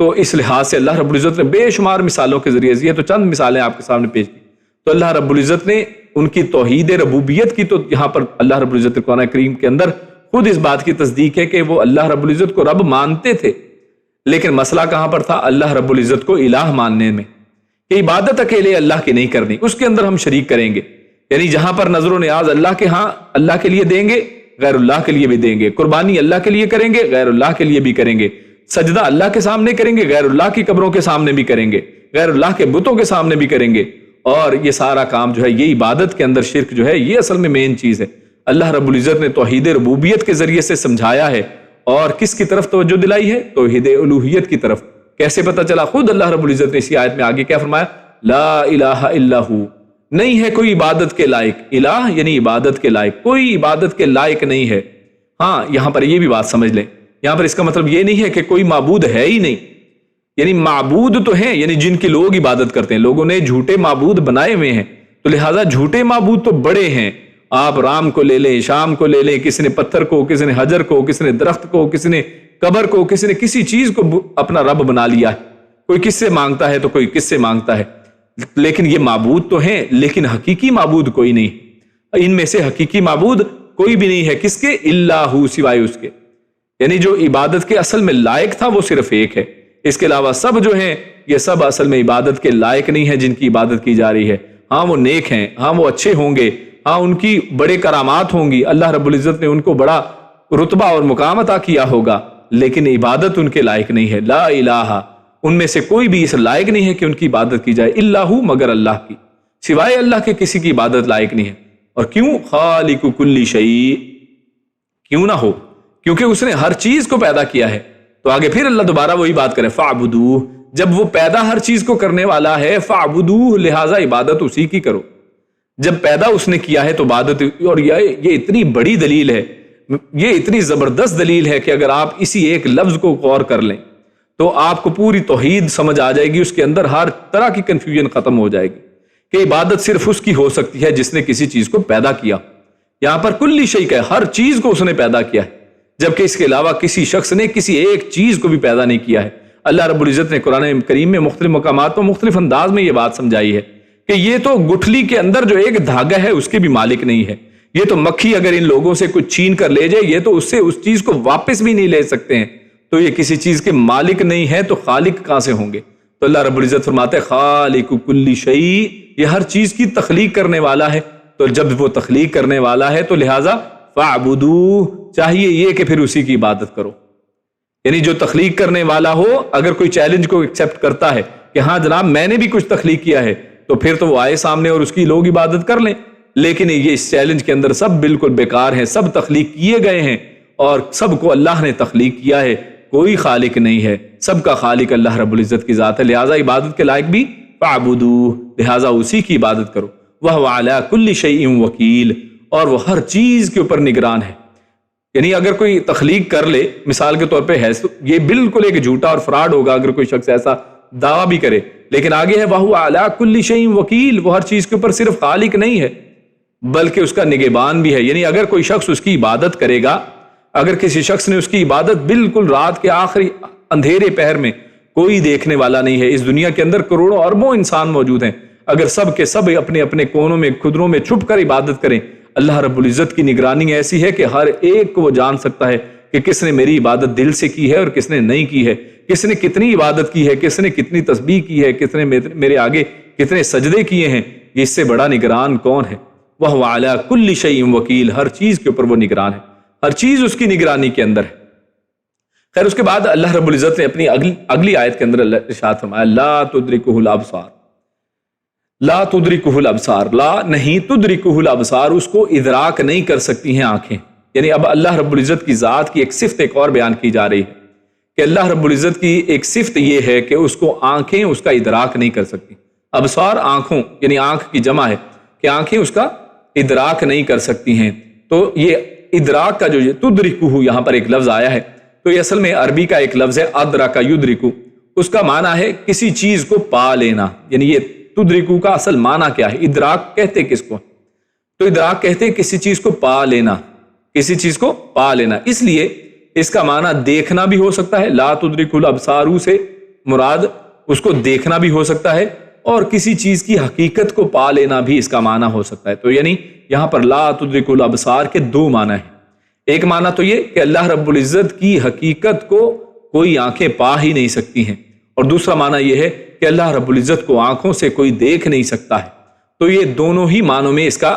تو اس لحاظ سے اللہ رب العزت نے بے شمار مثالوں کے ذریعے، یہ تو چند مثالیں آپ کے سامنے پیش کی، تو اللہ رب العزت نے ان کی توحید ربوبیت کی، تو یہاں پر اللہ رب العزت نے قرآن کریم کے اندر خود اس بات کی تصدیق ہے کہ وہ اللہ رب العزت کو رب مانتے تھے، لیکن مسئلہ کہاں پر تھا؟ اللہ رب العزت کو الہ ماننے میں، کہ عبادت اکیلے اللہ کی نہیں کرنی، اس کے اندر ہم شریک کریں گے، یعنی جہاں پر نظر و نیاز اللہ کے ہاں اللہ کے لیے دیں گے، غیر اللہ کے لیے بھی دیں گے، قربانی اللہ کے لیے کریں گے، غیر اللہ کے لیے بھی کریں گے، سجدہ اللہ کے سامنے کریں گے، غیر اللہ کی قبروں کے سامنے بھی کریں گے، غیر اللہ کے بتوں کے سامنے بھی کریں گے، اور یہ سارا کام جو ہے یہ عبادت کے اندر شرک جو ہے یہ اصل میں مین چیز ہے۔ اللہ رب العزت نے توحید ربوبیت کے ذریعے سے سمجھایا ہے، اور کس کی طرف توجہ دلائی ہے؟ توحید الوہیت کی طرف۔ کیسے پتہ چلا؟ خود اللہ رب العزت نے اسی آیت میں آگے کیا فرمایا؟ لا الہ الا ہو، نہیں ہے کوئی عبادت کے لائق، الہ یعنی عبادت کے لائق، کوئی عبادت کے لائق نہیں ہے ہاں یہاں پر یہ بھی بات سمجھ لیں، یہاں پر اس کا مطلب یہ نہیں ہے کہ کوئی معبود ہے ہی نہیں، یعنی معبود تو ہیں، یعنی جن کی لوگ عبادت کرتے ہیں، لوگوں نے جھوٹے معبود بنائے ہوئے ہیں، تو لہٰذا جھوٹے معبود تو بڑے ہیں، آپ رام کو لے لیں، شام کو لے لیں، کسی نے پتھر کو، کسی نے حجر کو، کسی نے درخت کو، کسی نے قبر کو، کسی نے کسی چیز کو اپنا رب بنا لیا ہے، کوئی کس سے مانگتا ہے تو کوئی کس سے مانگتا ہے، لیکن یہ معبود تو ہیں، لیکن حقیقی معبود کوئی نہیں، ان میں سے حقیقی معبود کوئی بھی نہیں ہے، کس کے؟ اللہ سوائے اس کے، یعنی جو عبادت کے اصل میں لائق تھا وہ صرف ایک ہے، اس کے علاوہ سب جو ہیں یہ سب اصل میں عبادت کے لائق نہیں ہے جن کی عبادت کی جا رہی ہے۔ ہاں وہ نیک ہیں، ہاں وہ اچھے ہوں گے، ہاں ان کی بڑے کرامات ہوں گی، اللہ رب العزت نے ان کو بڑا رتبہ اور مقام عطا کیا ہوگا، لیکن عبادت ان کے لائق نہیں ہے۔ لا الہ، ان میں سے کوئی بھی اس لائق نہیں ہے کہ ان کی عبادت کی جائے، اللہ مگر اللہ کی، سوائے اللہ کے کسی کی عبادت لائق نہیں ہے۔ اور کیوں؟ خالق کل شیء، کیوں نہ ہو، کیونکہ اس نے ہر چیز کو پیدا کیا ہے۔ تو آگے پھر اللہ دوبارہ وہی بات کرے، فاعبدوہ، جب وہ پیدا ہر چیز کو کرنے والا ہے، فاعبدوہ، لہٰذا عبادت اسی کی کرو، جب پیدا اس نے کیا ہے تو عبادت۔ اور یہ اتنی بڑی دلیل ہے، یہ اتنی زبردست دلیل ہے کہ اگر آپ اسی ایک لفظ کو غور کر لیں تو آپ کو پوری توحید سمجھ آ جائے گی، اس کے اندر ہر طرح کی کنفیوژن ختم ہو جائے گی کہ عبادت صرف اس کی ہو سکتی ہے جس نے کسی چیز کو پیدا کیا۔ یہاں پر کلی شیء ہے، ہر چیز کو اس نے پیدا کیا ہے، جبکہ اس کے علاوہ کسی شخص نے کسی ایک چیز کو بھی پیدا نہیں کیا ہے۔ اللہ رب العزت نے قرآن کریم میں مختلف مقامات پر مختلف انداز میں یہ بات سمجھائی ہے کہ یہ تو گٹھلی کے اندر جو ایک دھاگا ہے اس کے بھی مالک نہیں ہے، یہ تو مکھی اگر ان لوگوں سے کچھ چھین کر لے جائے یہ تو اس سے اس چیز کو واپس بھی نہیں لے سکتے ہیں، تو یہ کسی چیز کے مالک نہیں ہے تو خالق کہاں سے ہوں گے؟ تو اللہ رب العزت فرماتے ہیں خالق کل شیء، یہ ہر چیز کی تخلیق کرنے والا ہے، تو جب وہ تخلیق کرنے والا ہے تو لہٰذا فاعبدوہ، چاہیے یہ کہ پھر اسی کی عبادت کرو۔ یعنی جو تخلیق کرنے والا ہو، اگر کوئی چیلنج کو ایکسپٹ کرتا ہے کہ ہاں جناب میں نے بھی کچھ تخلیق کیا ہے، تو پھر تو وہ آئے سامنے اور اس کی لوگ عبادت کر لیں، لیکن یہ اس چیلنج کے اندر سب بالکل بیکار ہیں، سب تخلیق کیے گئے ہیں اور سب کو اللہ نے تخلیق کیا ہے، کوئی خالق نہیں ہے، سب کا خالق اللہ رب العزت کی ذات ہے، لہٰذا عبادت کے لائق بھی فاعبدوہ، لہٰذا اسی کی عبادت کرو۔ وَهُوَ عَلَىٰ كُلِّ شَيْءٍ وَكِيلٌ، اور وہ ہر چیز کے اوپر نگران ہے۔ یعنی اگر کوئی تخلیق کر لے، مثال کے طور پہ ہے، یہ بالکل ایک جھوٹا اور فراڈ ہوگا اگر کوئی شخص ایسا دعویٰ بھی کرے، لیکن آگے ہے وَهُوَ عَلَىٰ كُلِّ شَيْءٍ وَكِيلٌ، وہ ہر چیز کے اوپر صرف خالق نہیں ہے بلکہ اس کا نگہبان بھی ہے۔ یعنی اگر کوئی شخص اس کی عبادت کرے گا، اگر کسی شخص نے اس کی عبادت بالکل رات کے آخری اندھیرے پہر میں، کوئی دیکھنے والا نہیں ہے، اس دنیا کے اندر کروڑوں اربوں انسان موجود ہیں، اگر سب کے سب اپنے اپنے کونوں میں کھدروں میں چھپ کر عبادت کریں، اللہ رب العزت کی نگرانی ایسی ہے کہ ہر ایک کو وہ جان سکتا ہے کہ کس نے میری عبادت دل سے کی ہے اور کس نے نہیں کی ہے، کس نے کتنی عبادت کی ہے، کس نے کتنی تسبیح کی ہے، کس نے میرے آگے کتنے سجدے کیے ہیں، اس سے بڑا نگران کون ہے؟ وَهُوَ عَلَىٰ كُلِّ شَيْءٍ وَكِيلٌ، ہر چیز کے اوپر وہ نگران ہے، ہر چیز اس کی نگرانی کے اندر ہے۔ خیر اس کے بعد اللہ رب العزت نے اپنی اگلی آیت کے اندر ارشاد فرمایا لا تدرکہ الابصار، لا تدرکہ الابصار، لا نہیں، تدرکہ الابصار، اس کو ادراک نہیں کر سکتی ہیں آنکھیں۔ یعنی اب اللہ رب العزت کی ذات کی ایک صفت ایک اور بیان کی جا رہی ہے کہ اللہ رب العزت کی ایک صفت یہ ہے کہ اس کو آنکھیں اس کا ادراک نہیں کر سکتی۔ ابصار آنکھوں، یعنی آنکھ کی جمع ہے کہ آنکھیں اس کا ادراک نہیں کر سکتی ہیں۔ تو یہ ادراک کا جو تدرکہ یہاں پر ایک لفظ آیا ہے، تو یہ اصل میں عربی کا ایک لفظ ہے ادرک یدرکو، اس کا معنی ہے کسی چیز کو پا لینا۔ یعنی یہ تدرکو کا اصل معنی کیا ہے؟ ادراک کہتے کس کو؟ تو ادراک کہتے ہیں کسی چیز کو پا لینا، کسی چیز کو پا لینا، اس لیے اس کا معنی دیکھنا بھی ہو سکتا ہے، لا تدرک الابصار سے مراد اس کو دیکھنا بھی ہو سکتا ہے، اور کسی چیز کی حقیقت کو پا لینا بھی اس کا معنی ہو سکتا ہے۔ تو یعنی یہاں پر لا تدرک الابصار کے دو معنی ہیں، ایک معنی تو یہ کہ اللہ رب العزت کی حقیقت کو کوئی آنکھیں پا ہی نہیں سکتی ہیں، اور دوسرا معنی یہ ہے کہ اللہ رب العزت کو آنکھوں سے کوئی دیکھ نہیں سکتا ہے۔ تو یہ دونوں ہی معنوں میں اس کا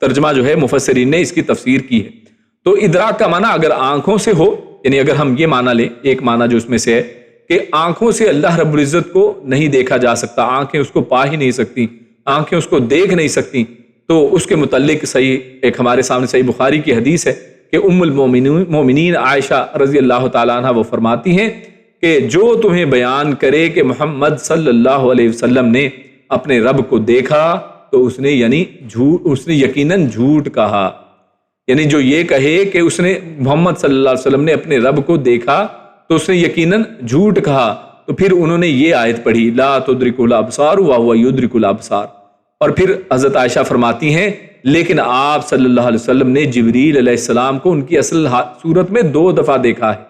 ترجمہ جو ہے مفسرین نے اس کی تفسیر کی ہے۔ تو ادراک کا معنی اگر آنکھوں سے ہو، یعنی اگر ہم یہ معنی لیں، ایک معنی جو اس میں سے ہے کہ آنکھوں سے اللہ رب العزت کو نہیں دیکھا جا سکتا، آنکھیں اس کو پا ہی نہیں سکتی، آنکھیں اس کو دیکھ نہیں سکتی، تو اس کے متعلق صحیح ایک ہمارے سامنے صحیح بخاری کی حدیث ہے کہ ام المومنین عائشہ رضی اللہ تعالیٰ عنہ وہ فرماتی ہیں کہ جو تمہیں بیان کرے کہ محمد صلی اللہ علیہ وسلم نے اپنے رب کو دیکھا تو اس نے یقیناً جھوٹ کہا۔ یعنی جو یہ کہے کہ اس نے محمد صلی اللہ علیہ وسلم نے اپنے رب کو دیکھا تو اس نے یقیناً جھوٹ کہا، تو پھر انہوں نے یہ آیت پڑھی لا تدرک الابصار وہو یدرک الابصار، اور پھر حضرت عائشہ فرماتی ہیں لیکن آپ صلی اللہ علیہ وسلم نے جبریل علیہ السلام کو ان کی اصل صورت میں 2 دفعہ دیکھا ہے۔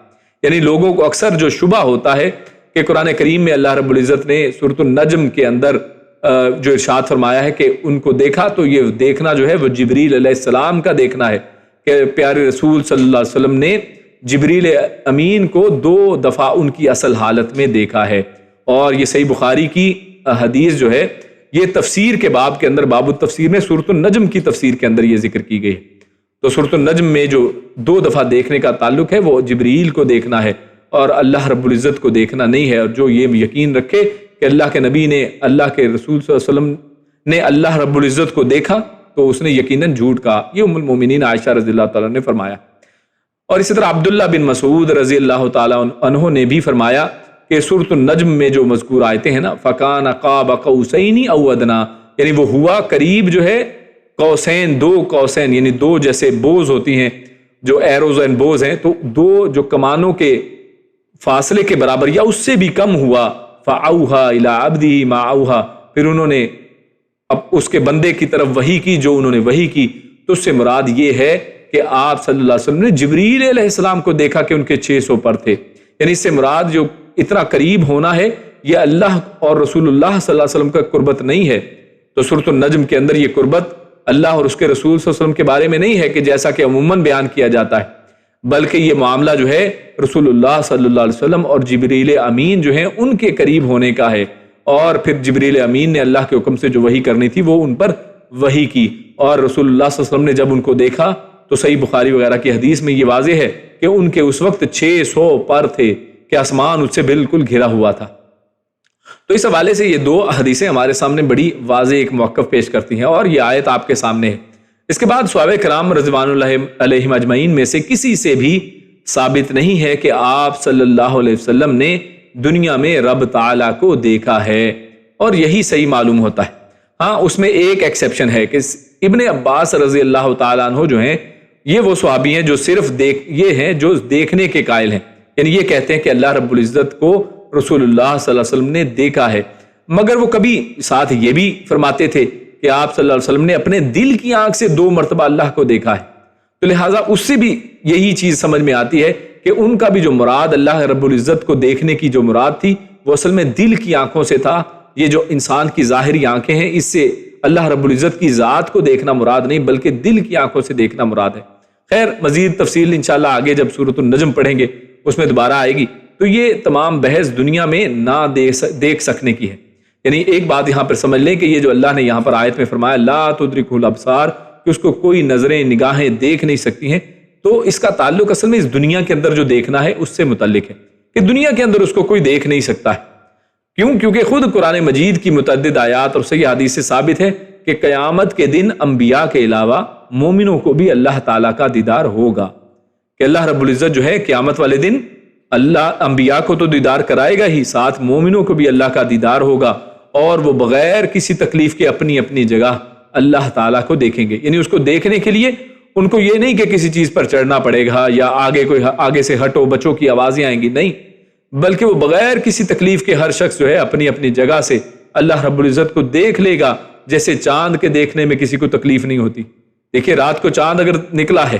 یعنی لوگوں کو اکثر جو شبہ ہوتا ہے کہ قرآن کریم میں اللہ رب العزت نے سورۃ النجم کے اندر جو ارشاد فرمایا ہے کہ ان کو دیکھا، تو یہ دیکھنا جو ہے وہ جبریل علیہ السلام کا دیکھنا ہے کہ پیارے رسول صلی اللہ علیہ وسلم نے جبریل امین کو 2 دفعہ ان کی اصل حالت میں دیکھا ہے۔ اور یہ صحیح بخاری کی حدیث جو ہے یہ تفسیر کے باب کے اندر، باب التفسیر میں سورۃ النجم کی تفسیر کے اندر یہ ذکر کی گئی ہے۔ تو سورۃ النجم میں جو 2 دفعہ دیکھنے کا تعلق ہے وہ جبریل کو دیکھنا ہے اور اللہ رب العزت کو دیکھنا نہیں ہے۔ اور جو یہ یقین رکھے کہ اللہ کے نبی نے، اللہ کے رسول صلی اللہ علیہ وسلم نے اللہ رب العزت کو دیکھا تو اس نے یقیناً جھوٹ کہا۔ یہ ام المومنین عائشہ رضی اللہ تعالیٰ نے فرمایا۔ اور اسی طرح عبداللہ بن مسعود رضی اللہ تعالیٰ عنہ نے بھی فرمایا کہ سورۃ النجم میں جو مذکور آیتیں ہیں نا، فَكَانَ قَابَ قَوْسَيْنِ أَوْ أَدْنَىٰ، یعنی وہ ہوا قریب جو ہے قوسین، 2 قوسین یعنی 2 جیسے بوز ہوتی ہیں جو ایروز اینڈ بوز ہیں، تو 2 جو کمانوں کے فاصلے کے برابر یا اس سے بھی کم ہوا۔ فَأَوْحَىٰ إِلَىٰ عَبْدِهِ مَا أَوْحَىٰ، پھر انہوں نے اب اس کے بندے کی طرف وحی کی جو انہوں نے وحی کی۔ تو اس سے مراد یہ ہے کہ آپ صلی اللہ علیہ وسلم نے جبریل علیہ السلام کو دیکھا کہ ان کے 600 پر تھے، یعنی اس سے مراد جو اتنا قریب ہونا ہے یہ اللہ اور رسول اللہ صلی اللہ علیہ وسلم کا قربت نہیں ہے۔ تو سورۃ النجم کے اندر یہ قربت اللہ اور اس کے رسول صلی اللہ علیہ وسلم کے بارے میں نہیں ہے کہ جیسا کہ عموماً بیان کیا جاتا ہے، بلکہ یہ معاملہ جو ہے رسول اللہ صلی اللہ علیہ وسلم اور جبریل امین جو ہیں ان کے قریب ہونے کا ہے۔ اور پھر جبریل امین نے اللہ کے حکم سے جو وحی کرنی تھی وہ ان پر وحی کی، اور رسول اللہ صلی اللہ علیہ وسلم نے جب ان کو دیکھا تو صحیح بخاری وغیرہ کی حدیث میں یہ واضح ہے کہ ان کے اس وقت 600 پر تھے کہ آسمان اس سے بالکل گھرا ہوا تھا۔ تو اس حوالے سے یہ 2 حدیثیں ہمارے سامنے بڑی واضح ایک موقف پیش کرتی ہیں، اور یہ آیت آپ کے سامنے ہے۔ اس کے بعد صحابہ کرام رضوان اللہ علیہم اجمعین میں سے کسی سے بھی ثابت نہیں ہے کہ آپ صلی اللہ علیہ وسلم نے دنیا میں رب تعالیٰ کو دیکھا ہے، اور یہی صحیح معلوم ہوتا ہے۔ ہاں اس میں ایک ایکسیپشن ہے کہ ابن عباس رضی اللہ تعالیٰ عنہ جو ہیں یہ وہ صحابی ہیں جو صرف یہ ہیں جو دیکھنے کے قائل ہیں، یعنی یہ کہتے ہیں کہ اللہ رب العزت کو رسول اللہ صلی اللہ علیہ وسلم نے دیکھا ہے، مگر وہ کبھی ساتھ یہ بھی فرماتے تھے کہ آپ صلی اللہ علیہ وسلم نے اپنے دل کی آنکھ سے 2 مرتبہ اللہ کو دیکھا ہے۔ تو لہٰذا اس سے بھی یہی چیز سمجھ میں آتی ہے کہ ان کا بھی جو مراد اللہ رب العزت کو دیکھنے کی جو مراد تھی وہ اصل میں دل کی آنکھوں سے تھا۔ یہ جو انسان کی ظاہری آنکھیں ہیں اس سے اللہ رب العزت کی ذات کو دیکھنا مراد نہیں بلکہ دل کی آنکھوں سے دیکھنا مراد ہے۔ خیر مزید تفصیل انشاءاللہ آگے جب سورۃ النجم پڑھیں گے اس میں دوبارہ آئے گی۔ تو یہ تمام بحث دنیا میں نہ دیکھ سکنے کی ہے، یعنی ایک بات یہاں پر سمجھ لیں کہ یہ جو اللہ نے یہاں پر آیت میں فرمایا لا تدرکہ الابصار، کہ اس کو کوئی نظریں نگاہیں دیکھ نہیں سکتی ہیں، تو اس کا تعلق اصل میں اس دنیا کے اندر جو دیکھنا ہے اس سے متعلق ہے کہ دنیا کے اندر اس کو کوئی دیکھ نہیں سکتا ہے۔ کیوں؟ کیونکہ خود قرآن مجید کی متعدد آیات اور صحیح حدیث سے ثابت ہے کہ قیامت کے دن انبیاء کے علاوہ مومنوں کو بھی اللہ تعالیٰ کا دیدار ہوگا، کہ اللہ رب العزت جو ہے قیامت والے دن اللہ انبیاء کو تو دیدار کرائے گا ہی، ساتھ مومنوں کو بھی اللہ کا دیدار ہوگا، اور وہ بغیر کسی تکلیف کے اپنی اپنی جگہ اللہ تعالیٰ کو دیکھیں گے۔ یعنی اس کو دیکھنے کے لیے ان کو یہ نہیں کہ کسی چیز پر چڑھنا پڑے گا یا آگے سے ہٹو بچوں کی آوازیں آئیں گی، نہیں، بلکہ وہ بغیر کسی تکلیف کے ہر شخص جو ہے اپنی اپنی جگہ سے اللہ رب العزت کو دیکھ لے گا، جیسے چاند کے دیکھنے میں کسی کو تکلیف نہیں ہوتی۔ دیکھیے رات کو چاند اگر نکلا ہے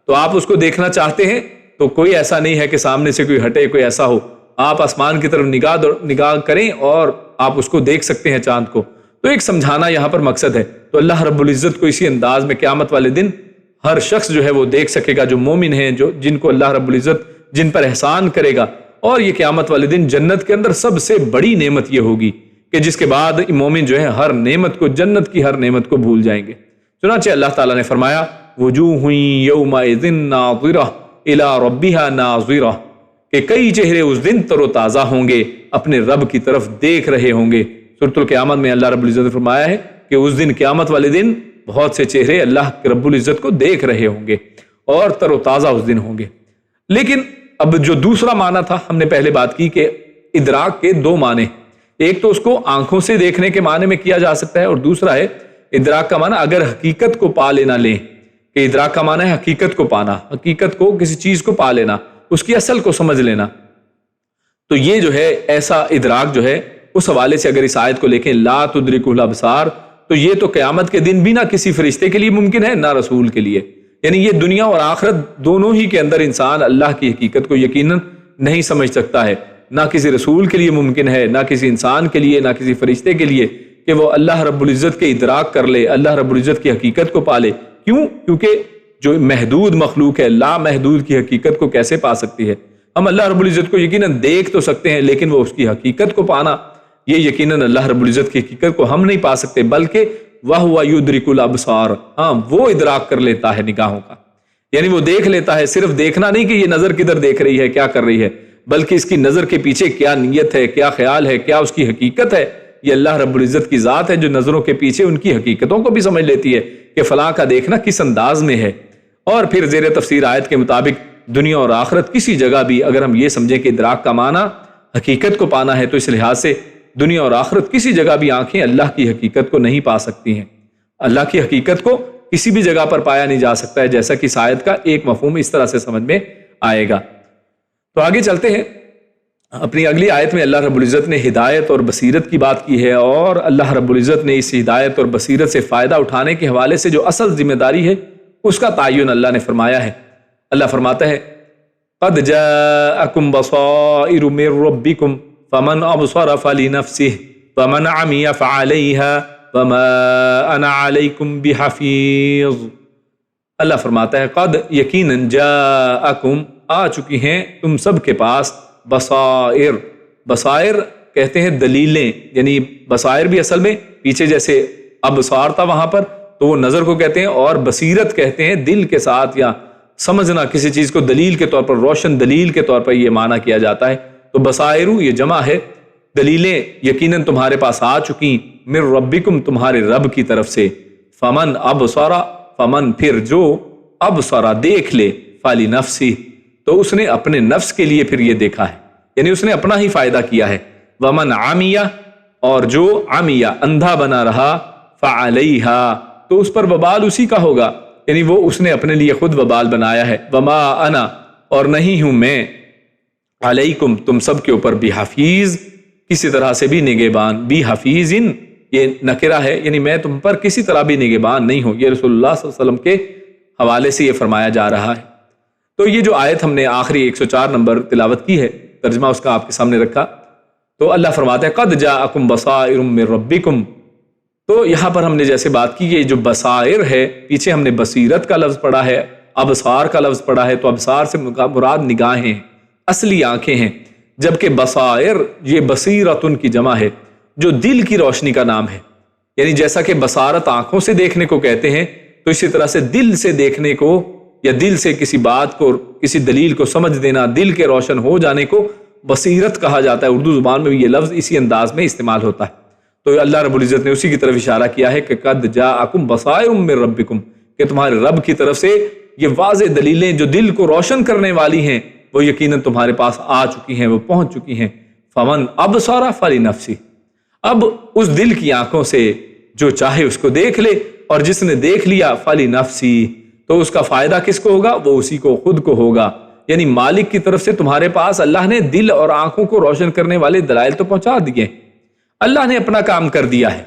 تو آپ اس کو دیکھنا چاہتے ہیں تو کوئی ایسا نہیں ہے کہ سامنے سے کوئی ہٹے، کوئی ایسا ہو، آپ آسمان کی طرف نگاہ کریں اور آپ اس کو دیکھ سکتے ہیں چاند کو۔ تو ایک سمجھانا یہاں پر مقصد ہے۔ تو اللہ رب العزت کو اسی انداز میں قیامت والے دن ہر شخص جو ہے وہ دیکھ سکے گا، جو مومن ہیں، جن کو اللہ رب العزت جن پر احسان کرے گا۔ اور یہ قیامت والے دن جنت کے اندر سب سے بڑی نعمت یہ ہوگی کہ جس کے بعد مومن جو ہے ہر نعمت کو، جنت کی ہر نعمت کو بھول جائیں گے۔ چنانچہ اللہ تعالیٰ نے فرمایا وجوہ یومئذ ناظرہ الی ربہا ناظرہ، کہ کئی چہرے اس دن تر و تازہ ہوں گے، اپنے رب کی طرف دیکھ رہے ہوں گے۔ سورۃ القیامت میں اللہ رب العزت نے فرمایا ہے کہ اس دن قیامت والے دن بہت سے چہرے اللہ رب العزت کو دیکھ رہے ہوں گے اور تر و تازہ اس دن ہوں گے۔ لیکن اب جو دوسرا معنی تھا، ہم نے پہلے بات کی کہ ادراک کے 2 معنی، ایک تو اس کو آنکھوں سے دیکھنے کے معنی میں کیا جا سکتا ہے، اور دوسرا ہے ادراک کا معنی اگر حقیقت کو پا لینا لیں کہ ادراک کا معنی ہے حقیقت کو پانا، حقیقت کو، کسی چیز کو پا لینا، اس کی اصل کو سمجھ لینا۔ تو یہ جو ہے ایسا ادراک جو ہے، اس حوالے سے اگر اس آیت کو لکھیں لا تدرکہ الابصار، تو یہ تو قیامت کے دن بھی نہ کسی فرشتے کے لیے ممکن ہے نہ رسول کے لیے، یعنی یہ دنیا اور آخرت دونوں ہی کے اندر انسان اللہ کی حقیقت کو یقیناً نہیں سمجھ سکتا ہے، نہ کسی رسول کے لیے ممکن ہے، نہ کسی انسان کے لیے، نہ کسی فرشتے کے لیے کہ وہ اللہ رب العزت کے ادراک کر لے، اللہ رب العزت کی حقیقت کو پالے۔ کیوں؟ کیونکہ جو محدود مخلوق ہے لا محدود کی حقیقت کو کیسے پا سکتی ہے؟ ہم اللہ رب العزت کو یقیناً دیکھ تو سکتے ہیں، لیکن وہ اس کی حقیقت کو پانا، یہ یقیناً اللہ رب العزت کی حقیقت کو ہم نہیں پا سکتے، بلکہ وَهُوَ يُدْرِكُ الْأَبْصَارَ، ہاں وہ ادراک کر لیتا ہے نگاہوں کا، یعنی وہ دیکھ لیتا ہے، صرف دیکھنا نہیں کہ یہ نظر کدھر دیکھ رہی ہے، کیا کر رہی ہے، بلکہ اس کی نظر کے پیچھے کیا نیت ہے، کیا خیال ہے، کیا اس کی حقیقت ہے۔ یہ اللہ رب العزت کی ذات ہے جو نظروں کے پیچھے ان کی حقیقتوں کو بھی سمجھ لیتی ہے کہ فلاں کا دیکھنا کس انداز میں ہے۔ اور پھر زیر تفسیر آیت کے مطابق دنیا اور آخرت کسی جگہ بھی اگر ہم یہ سمجھیں کہ ادراک کا معنی حقیقت کو پانا ہے، تو اس لحاظ سے دنیا اور آخرت کسی جگہ بھی آنکھیں اللہ کی حقیقت کو نہیں پا سکتی ہیں۔ اللہ کی حقیقت کو کسی بھی جگہ پر پایا نہیں جا سکتا ہے، جیسا کہ اس آیت کا ایک مفہوم اس طرح سے سمجھ میں آئے گا۔ تو آگے چلتے ہیں، اپنی اگلی آیت میں اللہ رب العزت نے ہدایت اور بصیرت کی بات کی ہے، اور اللہ رب العزت نے اس ہدایت اور بصیرت سے فائدہ اٹھانے کے حوالے سے جو اصل ذمہ داری ہے اس کا تعین اللہ نے فرمایا ہے۔ اللہ فرماتا ہے قد جاءکم بصائر من ربکم فمن ابصر فلنفسہ ومن عمی فعلیہا وما انا علیکم بحفیظ۔ اللہ فرماتا ہے قد یقیناً جاءکم آ چکی ہیں تم سب کے پاس بصائر، بصائر کہتے ہیں دلیلیں، یعنی بصائر بھی اصل میں پیچھے جیسے ابصار تھا وہاں پر تو وہ نظر کو کہتے ہیں، اور بصیرت کہتے ہیں دل کے ساتھ یا سمجھنا کسی چیز کو دلیل کے طور پر، روشن دلیل کے طور پر یہ معنی کیا جاتا ہے۔ تو بصائر یہ جمع ہے، دلیلیں یقیناً تمہارے پاس آ چکی من ربکم تمہارے رب کی طرف سے، فمن ابصر فمن پھر جو ابصر دیکھ لے فلنفسہ تو اس نے اپنے نفس کے لیے پھر یہ دیکھا ہے، یعنی اس نے اپنا ہی فائدہ کیا ہے، ومن عمیہ اور جو عمیہ اندھا بنا رہا فعلیہا تو اس پر وبال اسی کا ہوگا، یعنی وہ اس نے اپنے لیے خود وبال بنایا ہے۔ وما انا اور نہیں ہوں میں علیکم تم سب کے اوپر بحفیظ کسی طرح سے بھی نگہبان، بحفیظ یہ نکرہ ہے، یعنی میں تم پر کسی طرح بھی نگہبان نہیں ہوں، یہ رسول اللہ صلی اللہ علیہ وسلم کے حوالے سے یہ فرمایا جا رہا ہے۔ تو یہ جو آیت ہم نے آخری 104 نمبر تلاوت کی ہے، ترجمہ اس کا آپ کے سامنے رکھا، تو اللہ فرماتا ہے قد جاءکم بصائر من ربکم۔ تو یہاں پر ہم نے جیسے بات کی، یہ جو بصائر ہے، پیچھے ہم نے بصیرت کا لفظ پڑھا ہے، ابصار کا لفظ پڑھا ہے، تو ابصار سے مراد نگاہیں ہیں، اصلی آنکھیں ہیں، جبکہ بصائر یہ بصیرتن کی جمع ہے جو دل کی روشنی کا نام ہے، یعنی جیسا کہ بصارت آنکھوں سے دیکھنے کو کہتے ہیں، تو اسی طرح سے دل سے دیکھنے کو یا دل سے کسی بات کو، کسی دلیل کو سمجھ دینا، دل کے روشن ہو جانے کو بصیرت کہا جاتا ہے۔ اردو زبان میں بھی یہ لفظ اسی انداز میں استعمال ہوتا ہے۔ تو اللہ رب العزت نے اسی کی طرف اشارہ کیا ہے کہ قد جاءکم بصائر من ربکم، کہ تمہارے رب کی طرف سے یہ واضح دلیلیں جو دل کو روشن کرنے والی ہیں وہ یقیناً تمہارے پاس آ چکی ہیں، وہ پہنچ چکی ہیں۔ فمن ابصر فلنفسہ، اب اس دل کی آنکھوں سے جو چاہے اس کو دیکھ لے، اور جس نے دیکھ لیا فلنفسہ تو اس کا فائدہ کس کو ہوگا؟ وہ اسی کو خود کو ہوگا، یعنی مالک کی طرف سے تمہارے پاس اللہ نے دل اور آنکھوں کو روشن کرنے والے دلائل تو پہنچا دیے، اللہ نے اپنا کام کر دیا ہے۔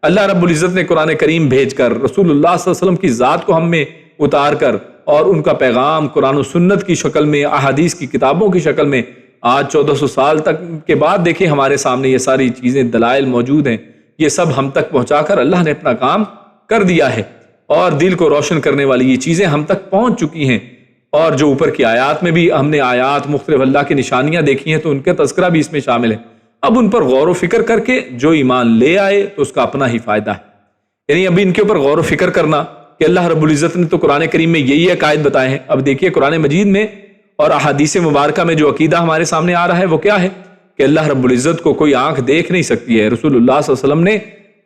اللہ رب العزت نے قرآن کریم بھیج کر، رسول اللہ صلی اللہ علیہ وسلم کی ذات کو ہم میں اتار کر، اور ان کا پیغام قرآن و سنت کی شکل میں، احادیث کی کتابوں کی شکل میں، آج 1400 سال تک کے بعد دیکھیں ہمارے سامنے یہ ساری چیزیں دلائل موجود ہیں، یہ سب ہم تک پہنچا کر اللہ نے اپنا کام کر دیا ہے، اور دل کو روشن کرنے والی یہ چیزیں ہم تک پہنچ چکی ہیں۔ اور جو اوپر کی آیات میں بھی ہم نے آیات مختلف اللہ کی نشانیاں دیکھی ہیں، تو ان کا تذکرہ بھی اس میں شامل ہے۔ اب ان پر غور و فکر کر کے جو ایمان لے آئے تو اس کا اپنا ہی فائدہ ہے، یعنی ابھی ان کے اوپر غور و فکر کرنا کہ اللہ رب العزت نے تو قرآن کریم میں یہی عقائد بتائے ہیں۔ اب دیکھیے قرآن مجید میں اور احادیث مبارکہ میں جو عقیدہ ہمارے سامنے آ رہا ہے وہ کیا ہے کہ اللہ رب العزت کو کوئی آنکھ دیکھ نہیں سکتی ہے۔ رسول اللہ صلی اللہ علیہ وسلم نے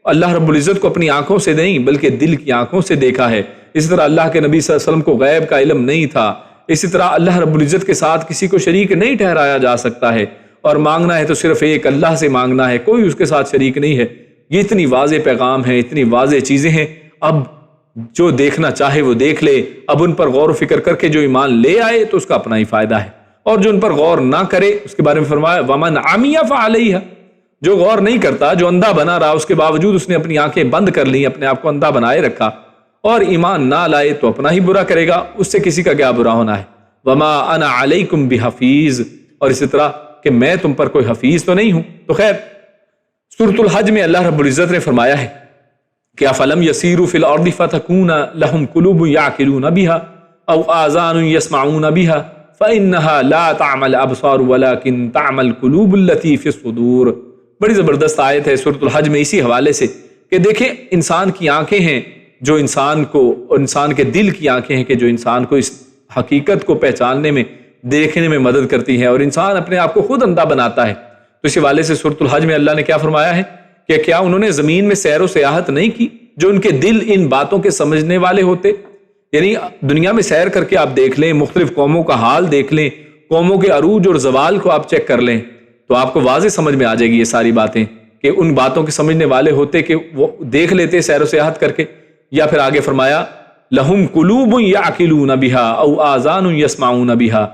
اللہ رب العزت کو اپنی آنکھوں سے نہیں بلکہ دل کی آنکھوں سے دیکھا ہے۔ اسی طرح اللہ کے نبی صلی اللہ علیہ وسلم کو غیب کا علم نہیں تھا۔ اسی طرح اللہ رب العزت کے ساتھ کسی کو شریک نہیں ٹھہرایا جا سکتا ہے، اور مانگنا ہے تو صرف ایک اللہ سے مانگنا ہے، کوئی اس کے ساتھ شریک نہیں ہے۔ یہ اتنی واضح پیغام ہے، اتنی واضح چیزیں ہیں۔ اب جو دیکھنا چاہے وہ دیکھ لے، اب ان پر غور و فکر کر کے جو ایمان لے آئے تو اس کا اپنا ہی فائدہ ہے، اور جو ان پر غور نہ کرے اس کے بارے میں فرمایا وَمَنْ عَمِيَ فَعَلَيْهَا، جو غور نہیں کرتا، جو اندھا بنا رہا، اس کے باوجود اس نے اپنی آنکھیں بند کر لی، اپنے آپ کو اندھا بنائے رکھا اور ایمان نہ لائے تو اپنا ہی برا کرے گا، اس سے کسی کا کیا برا ہونا ہے۔ وَمَا أَنَا عَلَيْكُمْ بِحَفِيظ، اور اسی طرح کہ میں تم پر کوئی حفیظ تو نہیں ہوں۔ تو خیر سورۃ الحج میں اللہ رب العزت نے فرمایا ہے کہ افلم یسیروا فی الارض فتکون لهم قلوب یعقلون بها او آذان یسمعون بها فانها لا تعمى الابصار ولكن تعمى القلوب التي في الصدور۔ بڑی زبردست آیت ہے سورۃ الحج میں اسی حوالے سے کہ دیکھیں انسان کی آنکھیں ہیں جو انسان کو، انسان کے دل کی آنکھیں ہیں کہ جو انسان کو اس حقیقت کو پہچاننے میں، دیکھنے میں مدد کرتی ہیں، اور انسان اپنے آپ کو خود اندھا بناتا ہے۔ تو اس حوالے سے سورۃ الحج میں اللہ نے کیا فرمایا ہے کہ کیا انہوں نے زمین میں سیر و سیاحت نہیں کی جو ان کے دل ان باتوں کے سمجھنے والے ہوتے؟ یعنی دنیا میں سیر کر کے آپ دیکھ لیں، مختلف قوموں کا حال دیکھ لیں، قوموں کے عروج اور زوال کو آپ چیک کر لیں تو آپ کو واضح سمجھ میں آ جائے گی یہ ساری باتیں کہ ان باتوں کے سمجھنے والے ہوتے کہ وہ دیکھ لیتے سیر و سیاحت کر کے۔ یا پھر آگے فرمایا لہم قلوب یعقلون بہا او آذان یسمعون بہا،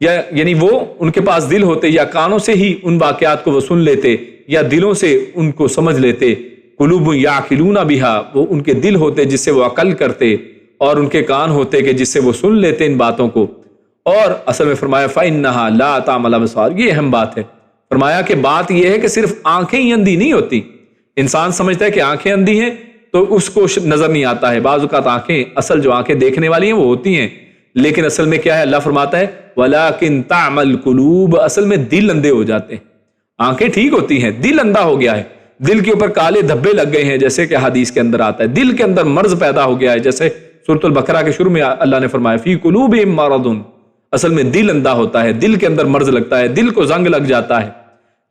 یعنی وہ ان کے پاس دل ہوتے یا کانوں سے ہی ان واقعات کو وہ سن لیتے یا دلوں سے ان کو سمجھ لیتے۔ قلوب یعقلون بہا، وہ ان کے دل ہوتے جس سے وہ عقل کرتے، اور ان کے کان ہوتے کہ جس سے وہ سن لیتے ان باتوں کو۔ اور اصل میں فرمایا فَإِنَّهَا لَا تَعْمَى الْأَبْصَارُ، یہ اہم بات ہے۔ فرمایا کہ بات یہ ہے کہ صرف آنکھیں ہی اندھی نہیں ہوتی، انسان سمجھتا ہے کہ آنکھیں اندھی ہیں تو اس کو نظر نہیں آتا ہے، بعض اوقات آنکھیں، اصل جو آنکھیں دیکھنے والی ہیں وہ ہوتی ہیں، لیکن اصل میں کیا ہے؟ اللہ فرماتا ہے وَلَكِنْ تَعْمَى الْقُلُوبُ، اصل میں دل اندھے ہو جاتے ہیں۔ آنکھیں ٹھیک ہوتی ہیں، دل اندھا ہو گیا ہے، دل کے اوپر کالے دھبے لگ گئے ہیں، جیسے کہ حدیث کے اندر آتا ہے، دل کے اندر مرض پیدا ہو گیا ہے، جیسے سورۃ البقرہ کے شروع میں اللہ نے فرمایا فی قلوبہم مرض، اصل میں دل اندھا ہوتا ہے، دل کے اندر مرض لگتا ہے، دل کو زنگ لگ جاتا ہے،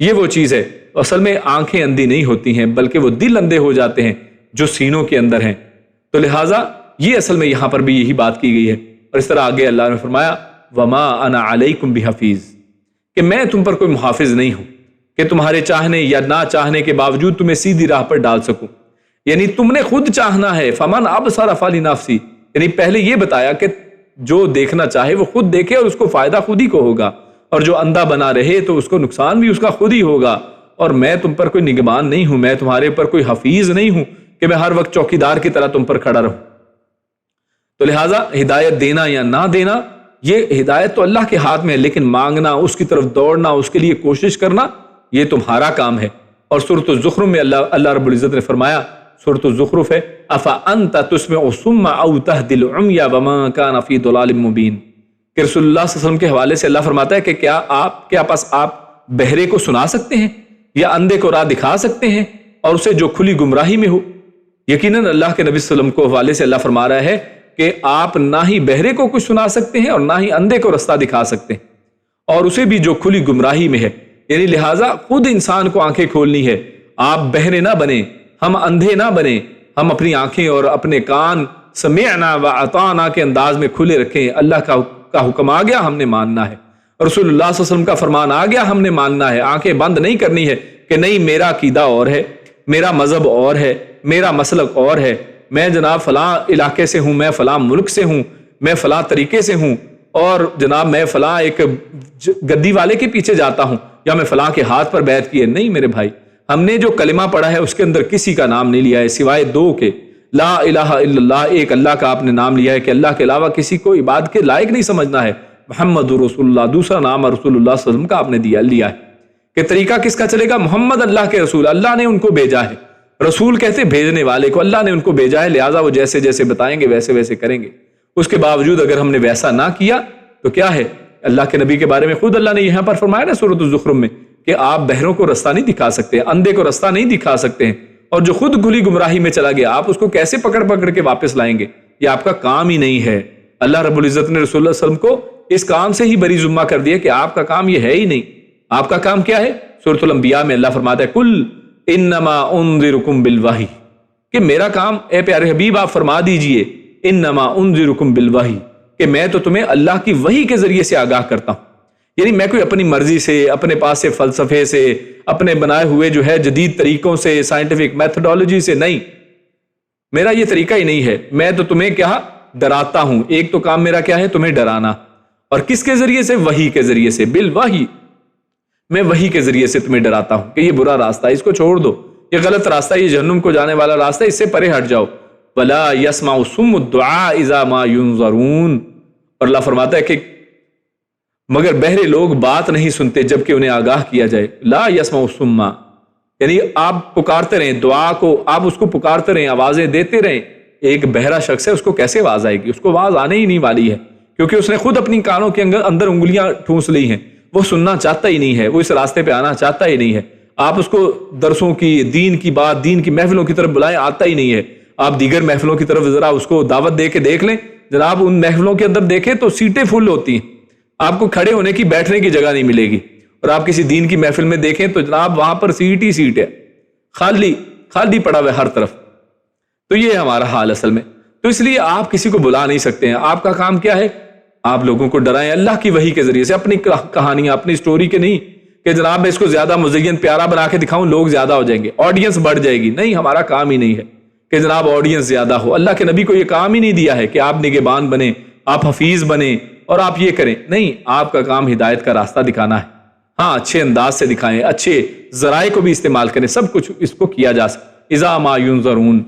یہ وہ چیز ہے۔ اصل میں آنکھیں اندھی نہیں ہوتی ہیں بلکہ وہ دل اندھے ہو جاتے ہیں جو سینوں کے اندر ہیں۔ تو لہٰذا یہ اصل میں یہاں پر بھی یہی بات کی گئی ہے۔ اور اس طرح آگے اللہ نے فرمایا وما انا علیکم بحفیظ، کہ میں تم پر کوئی محافظ نہیں ہوں کہ تمہارے چاہنے یا نہ چاہنے کے باوجود تمہیں سیدھی راہ پر ڈال سکوں، یعنی تم نے خود چاہنا ہے۔ فمن ابصر فلنفسہ، یعنی پہلے یہ بتایا کہ جو دیکھنا چاہے وہ خود دیکھے اور اس کو فائدہ خود ہی کو ہوگا، اور جو اندھا بنا رہے تو اس کو نقصان بھی اس کا خود ہی ہوگا۔ اور میں تم پر کوئی نگہبان نہیں ہوں، میں تمہارے پر کوئی حفیظ نہیں ہوں کہ میں ہر وقت چوکیدار کی طرح تم پر کھڑا رہوں۔ تو لہٰذا ہدایت دینا یا نہ دینا، یہ ہدایت تو اللہ کے ہاتھ میں ہے، لیکن مانگنا، اس کی طرف دوڑنا، اس کے لیے کوشش کرنا، یہ تمہارا کام ہے۔ اور سورۃ الزخرف میں اللہ رب العزت نے فرمایا، سورۃ الزخرف ہے أَفَأَنْتَ تُسْمِعُ الصُّمَّ أَوْ تَهْدِي الْعُمْيَ وَمَا كَانَ فِي ضَلَالٍ مُّبِينٍ، کہ رسول اللہ صلی اللہ علیہ وسلم کے حوالے سے اللہ فرماتا ہے کہ کیا پس آپ بہرے کو سنا سکتے ہیں یا اندھے کو راہ دکھا سکتے ہیں اور اسے جو کھلی گمراہی میں ہو؟ یقیناً اللہ کے نبی صلی اللہ علیہ وسلم کو حوالے سے اللہ فرما رہا ہے کہ آپ نہ ہی بہرے کو کچھ سنا سکتے ہیں اور نہ ہی اندھے کو رستہ دکھا سکتے ہیں، اور اسے بھی جو کھلی گمراہی میں ہے۔ یعنی لہٰذا خود انسان کو آنکھیں کھولنی ہے، آپ بہرے نہ بنیں، ہم اندھے نہ بنیں، ہم اپنی آنکھیں اور اپنے کان سمعنا و اطعنا کے انداز میں کھلے رکھیں۔ اللہ کا حکم آ گیا، ہم نے ماننا ہے، رسول اللہ صلی اللہ علیہ وسلم کا فرمان آ گیا، ہم نے ماننا ہے۔ آنکھیں بند نہیں کرنی ہے کہ نہیں میرا عقیدہ اور ہے، میرا مذہب اور ہے، میرا مسلک اور ہے، میں جناب فلاں علاقے سے ہوں، میں فلاں ملک سے ہوں، میں فلاں طریقے سے ہوں، اور جناب میں فلاں ایک گدی والے کے پیچھے جاتا ہوں، یا میں فلاں کے ہاتھ پر بیعت کی ہے۔ نہیں میرے بھائی، ہم نے جو کلمہ پڑھا ہے اس کے اندر کسی کا نام نہیں لیا ہے سوائے دو کے، لا الہ الا اللہ، ایک اللہ کا آپ نے نام لیا ہے کہ اللہ کے علاوہ کسی کو عبادت کے لائق نہیں سمجھنا ہے، محمد رسول اللہ، دوسرا نام رسول اللہ صلی اللہ علیہ وسلم کا آپ نے لیا ہے کہ طریقہ کس کا چلے گا؟ محمد اللہ کے رسول، اللہ نے ان کو بھیجا ہے، رسول کہتے بھیجنے والے کو، اللہ نے ان کو بھیجا ہے، لہٰذا وہ جیسے جیسے بتائیں گے ویسے ویسے کریں گے۔ اس کے باوجود اگر ہم نے ویسا نہ کیا تو کیا ہے؟ اللہ کے نبی کے بارے میں خود اللہ نے یہاں پر فرمایا نا سورۃ الزخرف میں کہ آپ بہروں کو رستہ نہیں دکھا سکتے، اندھے کو رستہ نہیں دکھا سکتے ہیں، اور جو خود کھلی گمراہی میں چلا گیا آپ اس کو کیسے پکڑ کے واپس لائیں گے؟ یہ آپ کا کام ہی نہیں ہے۔ اللہ رب العزت نے رسول اللہ صلی اللہ علیہ وسلم کو اس کام سے ہی بری ذمہ کر دیا کہ آپ کا کام یہ ہے ہی نہیں۔ آپ کا کام کیا ہے؟ سورۃ الانبیاء میں اللہ فرماتا ہے کل انما انذرکم بالوحی، کہ میرا کام اے پیارے حبیب آپ فرما دیجئے انما انذرکم بالوحی، کہ میں تو تمہیں اللہ کی وحی کے ذریعے سے آگاہ کرتا ہوں۔ یعنی میں کوئی اپنی مرضی سے، اپنے پاس سے فلسفے سے، اپنے بنائے ہوئے جو ہے جدید طریقوں سے، سائنٹیفک میتھڈالوجی سے نہیں، میرا یہ طریقہ ہی نہیں ہے، میں تو تمہیں کیا ڈراتا ہوں، ایک تو کام میرا کیا ہے تمہیں ڈرانا، اور کس کے ذریعے سے؟ وحی کے ذریعے سے، بالوحی، میں وحی کے ذریعے سے تمہیں ڈراتا ہوں کہ یہ برا راستہ ہے، اس کو چھوڑ دو، یہ غلط راستہ ہے، یہ جہنم کو جانے والا راستہ ہے، اس سے پرے ہٹ جاؤ۔ وَلَا يَسْمَعُ الصُّمُّ الدُّعَاءَ إِذَا مَا يُنذَرُونَ، اور اللہ فرماتا ہے کہ مگر بہرے لوگ بات نہیں سنتے جب کہ انہیں آگاہ کیا جائے۔ لا يَسْمَعُ الصُّمَّ، یعنی آپ پکارتے رہیں دعا کو، آپ اس کو پکارتے رہیں، آوازیں دیتے رہیں۔ ایک بہرا شخص ہے، اس کو کیسے آواز آئے گی؟ اس کو آواز آنے ہی نہیں والی ہے، کیونکہ اس نے خود اپنی کانوں کے اندر انگلیاں ٹھونس لی ہیں، وہ سننا چاہتا ہی نہیں ہے، وہ اس راستے پہ آنا چاہتا ہی نہیں ہے۔ آپ اس کو درسوں کی، دین کی بات، دین کی محفلوں کی طرف بلائیں، آتا ہی نہیں ہے۔ آپ دیگر محفلوں کی طرف ذرا اس کو دعوت دے کے دیکھ لیں، جناب ان محفلوں کے اندر دیکھیں تو سیٹیں فل ہوتی ہیں، آپ کو کھڑے ہونے کی، بیٹھنے کی جگہ نہیں ملے گی۔ اور آپ کسی دین کی محفل میں دیکھیں تو جناب وہاں پر سیٹ ہی سیٹ ہے، خالی خالی پڑا ہوا ہے ہر طرف۔ تو یہ ہے ہمارا حال اصل میں۔ تو اس لیے آپ کسی کو بلا نہیں سکتے ہیں، آپ کا کام کیا ہے؟ آپ لوگوں کو ڈرائیں اللہ کی وحی کے ذریعے سے، اپنی کہانیاں، اپنی سٹوری کے نہیں کہ جناب میں اس کو زیادہ مزین پیارا بنا کے دکھاؤں، لوگ زیادہ ہو جائیں گے، آڈینس بڑھ جائے گی۔ نہیں، ہمارا کام ہی نہیں ہے کہ جناب آڈینس زیادہ ہو۔ اللہ کے نبی کو یہ کام ہی نہیں دیا ہے کہ آپ نگہبان بنیں، آپ حفیظ بنیں اور آپ یہ کریں۔ نہیں، آپ کا کام ہدایت کا راستہ دکھانا ہے۔ ہاں، اچھے انداز سے دکھائیں، اچھے ذرائع کو بھی استعمال کریں، سب کچھ اس کو کیا جا سکے۔ اذا ما ینذرون،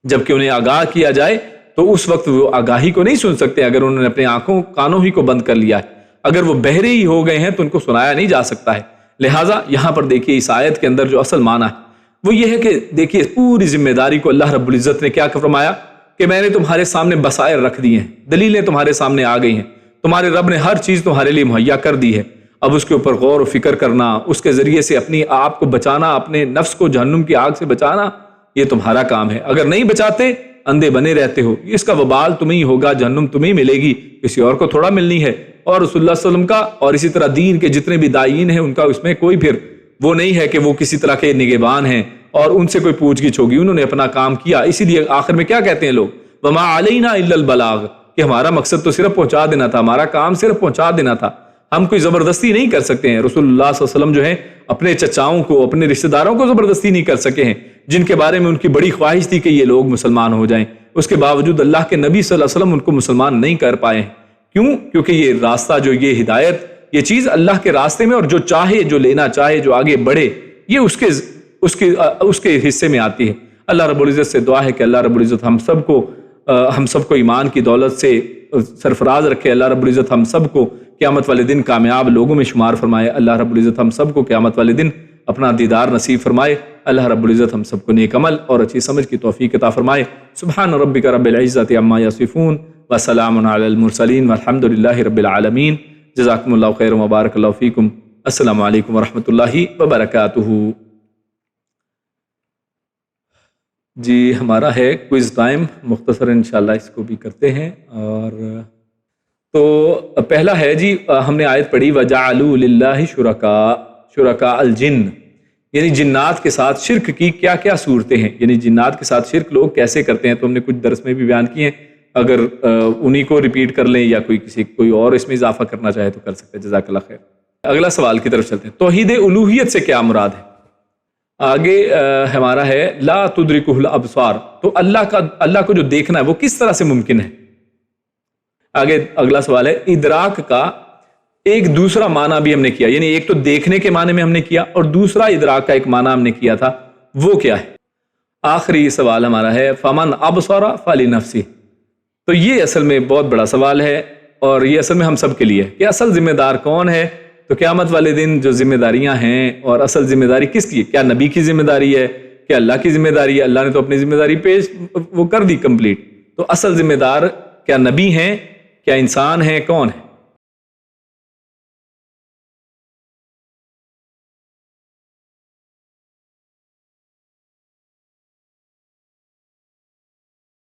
جب کہ انہیں آگاہ کیا جائے تو اس وقت وہ آگاہی کو نہیں سن سکتے اگر انہوں نے اپنے آنکھوں کانوں ہی کو بند کر لیا ہے۔ اگر وہ بہرے ہی ہو گئے ہیں تو ان کو سنایا نہیں جا سکتا ہے۔ لہٰذا یہاں پر دیکھیے اس آیت کے اندر جو اصل معنی ہے وہ یہ ہے کہ دیکھیے پوری ذمہ داری کو اللہ رب العزت نے کیا فرمایا کہ میں نے تمہارے سامنے بصائر رکھ دی ہیں، دلیلیں تمہارے سامنے آ گئی ہیں، تمہارے رب نے ہر چیز تمہارے لیے مہیا کر دی ہے۔ اب اس کے اوپر غور و فکر کرنا، اس کے ذریعے سے اپنی آپ کو بچانا، اپنے نفس کو جہنم کی آگ سے بچانا، یہ تمہارا کام ہے۔ اگر نہیں بچاتے، اندھے بنے رہتے ہو، اس کا وبال تمہیں ہی ہوگا، جہنم تمہیں ملے گی، کسی اور کو تھوڑا ملنی ہے۔ اور رسول اللہ صلی اللہ علیہ وسلم کا اور اسی طرح دین کے جتنے بھی داعین ہیں ان کا اس میں کوئی پھر وہ نہیں ہے کہ وہ کسی طرح کے نگہبان ہیں اور ان سے کوئی پوچھ گچھ ہوگی۔ انہوں نے اپنا کام کیا، اسی لیے آخر میں کیا کہتے ہیں لوگ؟ وما علینا الا البلاغ، کہ ہمارا مقصد تو صرف پہنچا دینا تھا، ہمارا کام صرف پہنچا دینا تھا، ہم کوئی زبردستی نہیں کر سکتے ہیں۔ رسول اللہ صلی اللہ علیہ وسلم جو ہے اپنے چچاؤں کو، اپنے رشتہ داروں کو زبردستی نہیں کر سکے ہیں، جن کے بارے میں ان کی بڑی خواہش تھی کہ یہ لوگ مسلمان ہو جائیں، اس کے باوجود اللہ کے نبی صلی اللہ علیہ وسلم ان کو مسلمان نہیں کر پائے ہیں۔ کیوں؟ کیونکہ یہ راستہ، جو یہ ہدایت، یہ چیز اللہ کے راستے میں، اور جو چاہے، جو لینا چاہے، جو آگے بڑھے، یہ اس کے حصے میں آتی ہے۔ اللہ رب العزت سے دعا ہے کہ اللہ رب العزت ہم سب کو ایمان کی دولت سے سرفراز رکھے۔ اللہ رب العزت ہم سب کو قیامت والے دن کامیاب لوگوں میں شمار فرمائے۔ اللہ رب العزت ہم سب کو قیامت والے دن اپنا دیدار نصیب فرمائے۔ اللہ رب العزت ہم سب کو نیک عمل اور اچھی سمجھ کی توفیق عطا فرمائے۔ سبحان ربک رب العزت عما یصفون وسلام علی المرسلین والحمد للہ رب العالمین۔ جزاکم اللہ خیر و بارک اللہ فیکم۔ السلام علیکم ورحمۃ اللہ وبرکاتہ۔ جی، ہمارا ہے کوئز ٹائم، مختصر انشاءاللہ اس کو بھی کرتے ہیں۔ اور تو پہلا ہے جی، ہم نے آیت پڑھی وَجَعَلُوا لِلَّهِ شُرَكَاءَ الْجِنِّ، یعنی جنات کے ساتھ شرک کی کیا کیا صورتیں ہیں، یعنی جنات کے ساتھ شرک لوگ کیسے کرتے ہیں۔ تو ہم نے کچھ درس میں بھی بیان کیے ہیں، اگر انہی کو ریپیٹ کر لیں یا کوئی اور اس میں اضافہ کرنا چاہے تو کر سکتے ہیں۔ جزاک اللہ خیر۔ اگلا سوال کی طرف چلتے ہیں، توحید الوہیت سے کیا مراد ہے؟ آگے ہمارا ہے لا تدرکہ الابصار، تو اللہ کو جو دیکھنا ہے وہ کس طرح سے ممکن ہے؟ آگے اگلا سوال ہے ادراک کا ایک دوسرا معنی بھی ہم نے کیا، یعنی ایک تو دیکھنے کے معنی میں ہم نے کیا اور دوسرا ادراک کا ایک معنی ہم نے کیا تھا، وہ کیا ہے؟ آخری سوال ہمارا ہے فمن ابصر فلنفسہ، تو یہ اصل میں بہت بڑا سوال ہے اور یہ اصل میں ہم سب کے لیے ہے کہ اصل ذمہ دار کون ہے۔ تو قیامت والے دن جو ذمہ داریاں ہیں، اور اصل ذمہ داری کس کی ہے؟ کیا نبی کی ذمہ داری ہے؟ کیا اللہ کی ذمہ داری ہے؟ اللہ نے تو اپنی ذمہ داری وہ کر دی کمپلیٹ، تو اصل ذمہ دار کیا نبی ہیں، کیا انسان ہیں، کون ہے؟